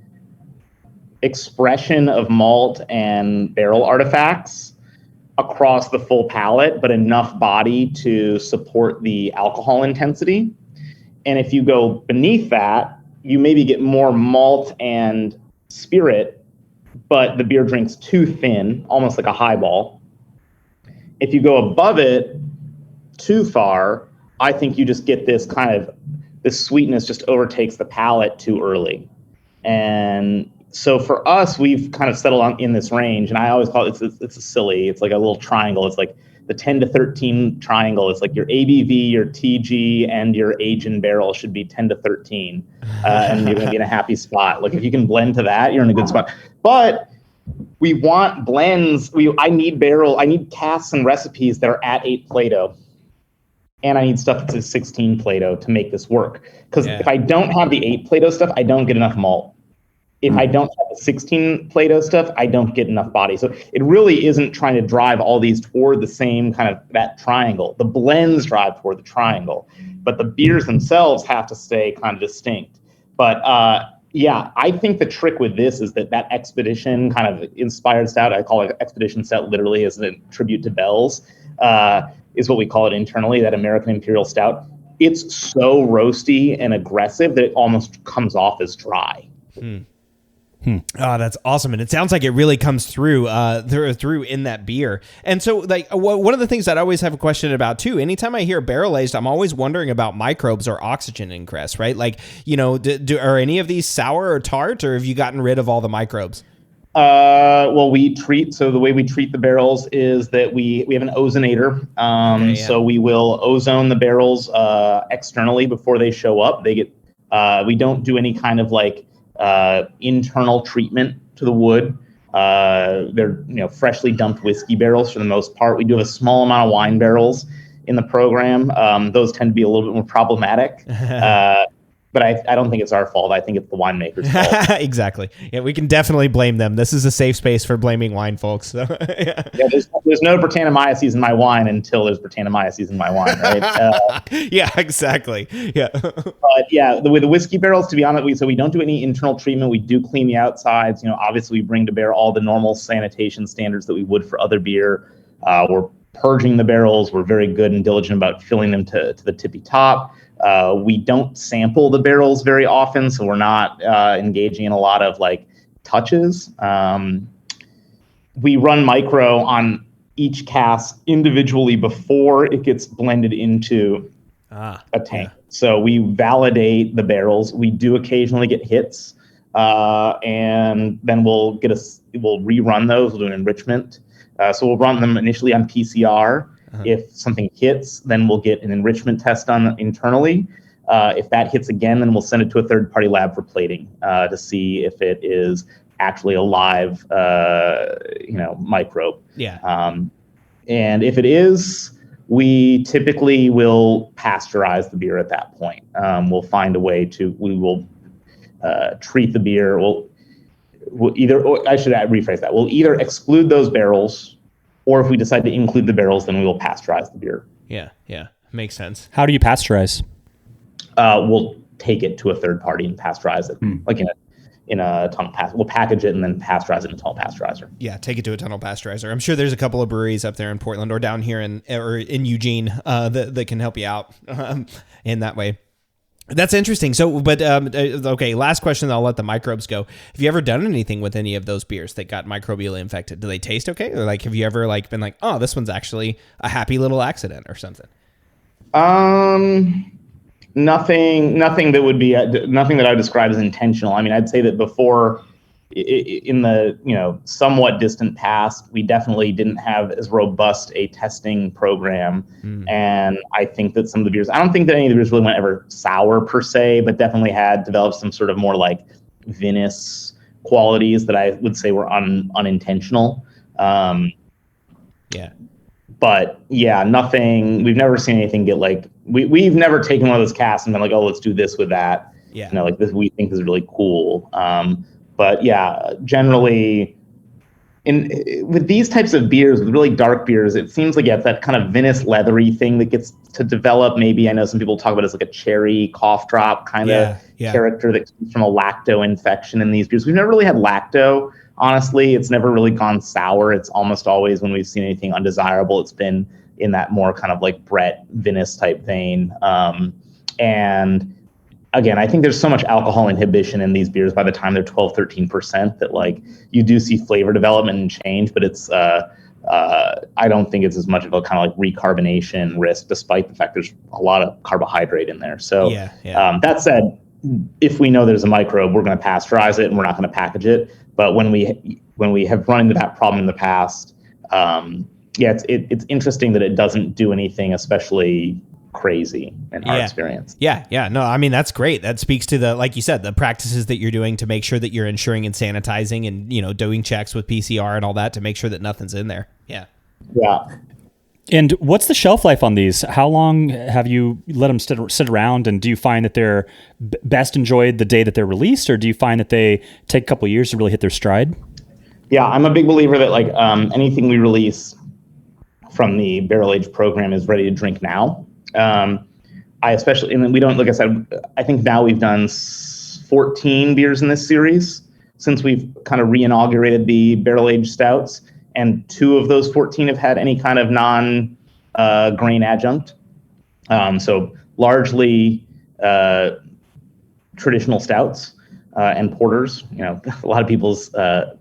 expression of malt and barrel artifacts across the full palate, but enough body to support the alcohol intensity. And if you go beneath that, you maybe get more malt and spirit, but the beer drinks too thin, almost like a highball. If you go above it too far, I think you just get this kind of, this sweetness just overtakes the palate too early. And so for us, we've kind of settled on in this range, and I always call it, it's a silly, it's like a little triangle. It's like the 10 to 13 triangle. It's like your ABV, your TG, and your age in barrel should be 10 to 13. And you're going to be in a happy spot. Like if you can blend to that, you're in a good spot. But we want blends. I need casks and recipes that are at 8 Plato. And I need stuff that's at 16 Plato to make this work. Because if I don't have the 8 Plato stuff, I don't get enough malt. If I don't have the 16 Plato stuff, I don't get enough body. So it really isn't trying to drive all these toward the same kind of that triangle. The blends drive toward the triangle, but the beers themselves have to stay kind of distinct. But I think the trick with this is that expedition kind of inspired stout, I call it expedition stout literally as a tribute to Bell's, is what we call it internally, that American Imperial Stout. It's so roasty and aggressive that it almost comes off as dry. Oh, that's awesome. And it sounds like it really comes through in that beer. And so like one of the things that I always have a question about too, anytime I hear barrel aged, I'm always wondering about microbes or oxygen ingress, right? Like, you know, are any of these sour or tart, or have you gotten rid of all the microbes? Well, the way we treat the barrels is that we have an ozonator. So we will ozone the barrels externally before they show up. We don't do any kind of like internal treatment to the wood. They're freshly dumped whiskey barrels for the most part. We do have a small amount of wine barrels in the program. Those tend to be a little bit more problematic. But I don't think it's our fault. I think it's the winemaker's fault. Exactly. Yeah, we can definitely blame them. This is a safe space for blaming wine folks. So, there's no Brettanomyces in my wine until there's Brettanomyces in my wine, right? Yeah, exactly. Yeah. But yeah, with the whiskey barrels, to be honest, we don't do any internal treatment. We do clean the outsides. Obviously we bring to bear all the normal sanitation standards that we would for other beer. We're purging the barrels. We're very good and diligent about filling them to the tippy top. We don't sample the barrels very often, so we're not engaging in a lot of like touches. We run micro on each cask individually before it gets blended into a tank. Yeah. So we validate the barrels. We do occasionally get hits, and then we'll rerun those. We'll do an enrichment. So we'll run them initially on PCR. If something hits, then we'll get an enrichment test done internally. If that hits again, then we'll send it to a third-party lab for plating to see if it is actually a live, microbe. Yeah. And if it is, we typipally will pasteurize the beer at that point. We'll find a way we will treat the beer. We'll rephrase that. We'll either exclude those barrels, or if we decide to include the barrels, then we will pasteurize the beer. Yeah. Makes sense. How do you pasteurize? We'll take it to a third party and pasteurize it, like in a tunnel we'll package it and then pasteurize it in a tunnel pasteurizer. Yeah, take it to a tunnel pasteurizer. I'm sure there's a couple of breweries up there in Portland or down here in Eugene that can help you out in that way. That's interesting. So, but okay, last question, I'll let the microbes go. Have you ever done anything with any of those beers that got microbially infected? Do they taste okay? Or like, have you ever like been like, oh, this one's actually a happy little accident or something? Nothing that would be nothing that I would describe as intentional. I mean, I'd say that before, in the somewhat distant past, we definitely didn't have as robust a testing program. And I think that some of the beers, I don't think that any of the beers really went ever sour per se, but definitely had developed some sort of more like vinous qualities that I would say were unintentional. Yeah. But yeah, nothing. We've never seen anything get like we've never taken one of those casts and been like, oh, let's do this with that. Yeah. Like this we think is really cool. But yeah, generally, with these types of beers, with really dark beers, it seems like it's that kind of vinous leathery thing that gets to develop. Maybe I know some people talk about it as like a cherry cough drop kind of character that comes from a lacto infection in these beers. We've never really had lacto. Honestly, it's never really gone sour. It's almost always when we've seen anything undesirable, it's been in that more kind of like Brett vinous type vein. And again, I think there's so much alcohol inhibition in these beers by the time they're 12, 13% that like you do see flavor development and change, but it's I don't think it's as much of a kind of like recarbonation risk, despite the fact there's a lot of carbohydrate in there. So that said, if we know there's a microbe, we're going to pasteurize it and we're not going to package it. But when we have run into that problem in the past, it's interesting that it doesn't do anything especially crazy in our experience. Yeah. No, I mean, that's great. That speaks to the, like you said, the practices that you're doing to make sure that you're ensuring and sanitizing and, doing checks with PCR and all that to make sure that nothing's in there. Yeah. Yeah. And what's the shelf life on these? How long have you let them sit around? And do you find that they're best enjoyed the day that they're released, or do you find that they take a couple of years to really hit their stride? Yeah, I'm a big believer that like anything we release from the barrel age program is ready to drink now. I especially, and we don't, like I said, I think now we've done 14 beers in this series since we've kind of re-inaugurated the barrel aged stouts. And 2 of those 14 have had any kind of non-grain adjunct. So largely traditional stouts and porters. A lot of people's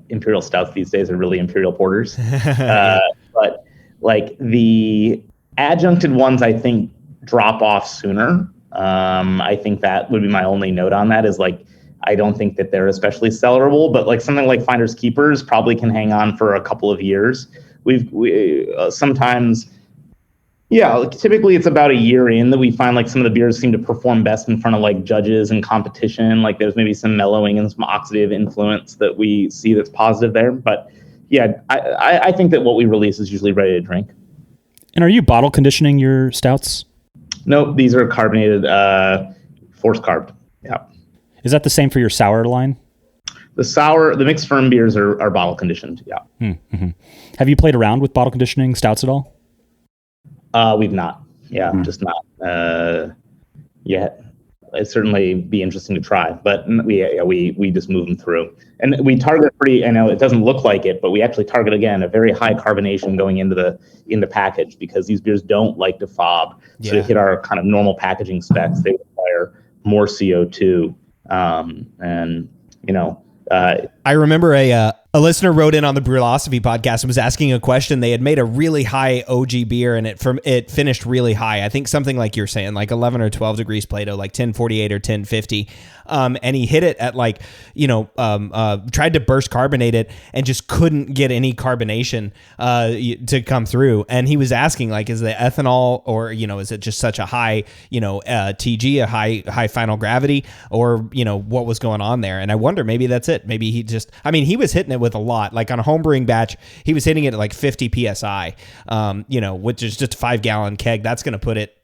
imperial stouts these days are really imperial porters. But like the adjuncted ones, I think, drop off sooner. I think that would be my only note on that is like, I don't think that they're especially sellable, but like something like Finders Keepers probably can hang on for a couple of years. We sometimes, typically it's about a year in that we find like some of the beers seem to perform best in front of like judges and competition. Like there's maybe some mellowing and some oxidative influence that we see that's positive there. But yeah, I think that what we release is usually ready to drink. And are you bottle conditioning your stouts? Nope, these are carbonated, force carbed. Yeah. Is that the same for your sour line? The mixed firm beers are bottle conditioned. Yeah. Mm-hmm. Have you played around with bottle conditioning stouts at all? We've not. Yeah, just not yet. It'd certainly be interesting to try, but we just move them through, and we target pretty. I know it doesn't look like it, but we actually target again a very high carbonation going into the package because these beers don't like to fob. So to hit our kind of normal packaging specs, they require more CO2. I remember a listener wrote in on the Brewlosophy podcast and was asking a question. They had made a really high OG beer and it finished really high. I think something like you're saying, like 11 or 12 degrees Plato, like 1048 or 1050. And he hit it at like, tried to burst carbonate it and just couldn't get any carbonation to come through. And he was asking, like, is the ethanol or, is it just such a high, TG, a high final gravity, or, what was going on there? And I wonder, maybe that's it. Maybe he was hitting it with a lot. Like on a homebrewing batch, he was hitting it at like 50 PSI, which is just a 5-gallon keg. That's going to put it,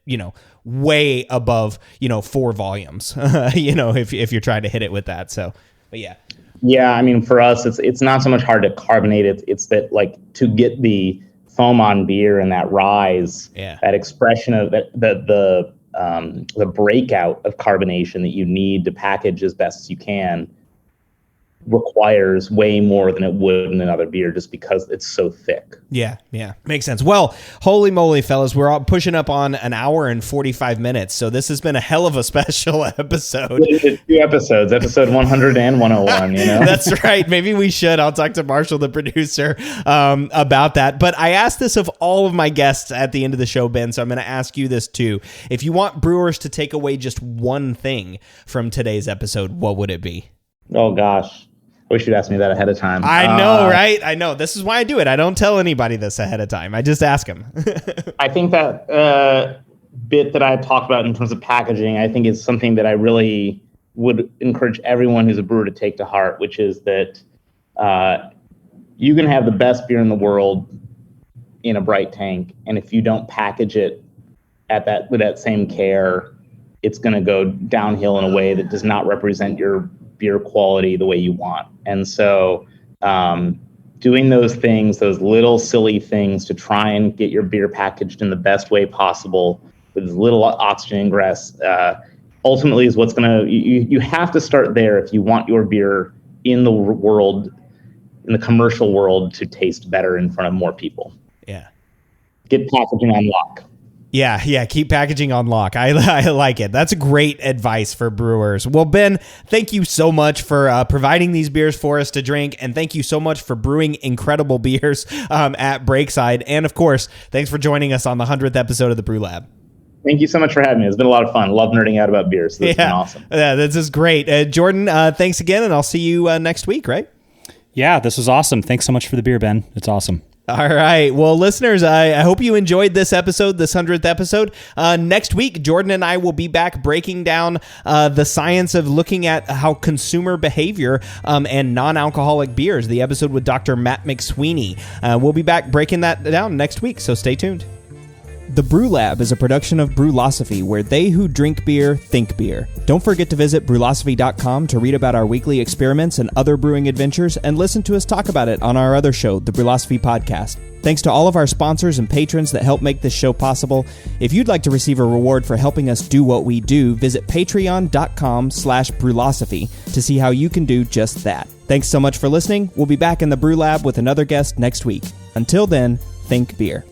way above, 4 volumes, if you're trying to hit it with that. So, but yeah. Yeah. I mean, for us, it's not so much hard to carbonate it. It's that like to get the foam on beer and that rise, that expression of the breakout of carbonation that you need to package as best as you can requires way more than it would in another beer just because it's so thick. Yeah. Makes sense. Well, holy moly, fellas, we're all pushing up on an hour and 45 minutes. So this has been a hell of a special episode. It's 2 episodes, episode 100 and 101, That's right. Maybe we should. I'll talk to Marshall, the producer, about that. But I asked this of all of my guests at the end of the show, Ben, so I'm going to ask you this too. If you want brewers to take away just one thing from today's episode, what would it be? Oh, gosh. I wish you'd asked me that ahead of time. I know, right? I know. This is why I do it. I don't tell anybody this ahead of time. I just ask them. I think that bit that I talked about in terms of packaging, I think is something that I really would encourage everyone who's a brewer to take to heart, which is that you can have the best beer in the world in a bright tank, and if you don't package it with that same care, it's going to go downhill in a way that does not represent your beer quality the way you want. And so doing those things, those little silly things to try and get your beer packaged in the best way possible with as little oxygen ingress, ultimately is what's going to, you have to start there if you want your beer in the world, in the commercial world, to taste better in front of more people. Yeah. Get packaging on lock. Yeah. Keep packaging on lock. I like it. That's great advice for brewers. Well, Ben, thank you so much for providing these beers for us to drink. And thank you so much for brewing incredible beers at Breakside. And of course, thanks for joining us on the 100th episode of the Brew Lab. Thank you so much for having me. It's been a lot of fun. Love nerding out about beer. So this has been awesome. Yeah, this is great. Jordan, thanks again. And I'll see you next week, right? Yeah, this was awesome. Thanks so much for the beer, Ben. It's awesome. All right. Well, listeners, I hope you enjoyed this episode, this 100th episode. Next week, Jordan and I will be back breaking down the science of looking at how consumer behavior and non-alcoholic beers, the episode with Dr. Matt McSweeney. We'll be back breaking that down next week, so stay tuned. The Brew Lab is a production of Brewlosophy, where they who drink beer think beer. Don't forget to visit brewlosophy.com to read about our weekly experiments and other brewing adventures, and listen to us talk about it on our other show, the Brewlosophy Podcast. Thanks to all of our sponsors and patrons that help make this show possible. If you'd like to receive a reward for helping us do what we do, visit patreon.com/brewlosophy to see how you can do just that. Thanks so much for listening. We'll be back in the Brew Lab with another guest next week. Until then, think beer.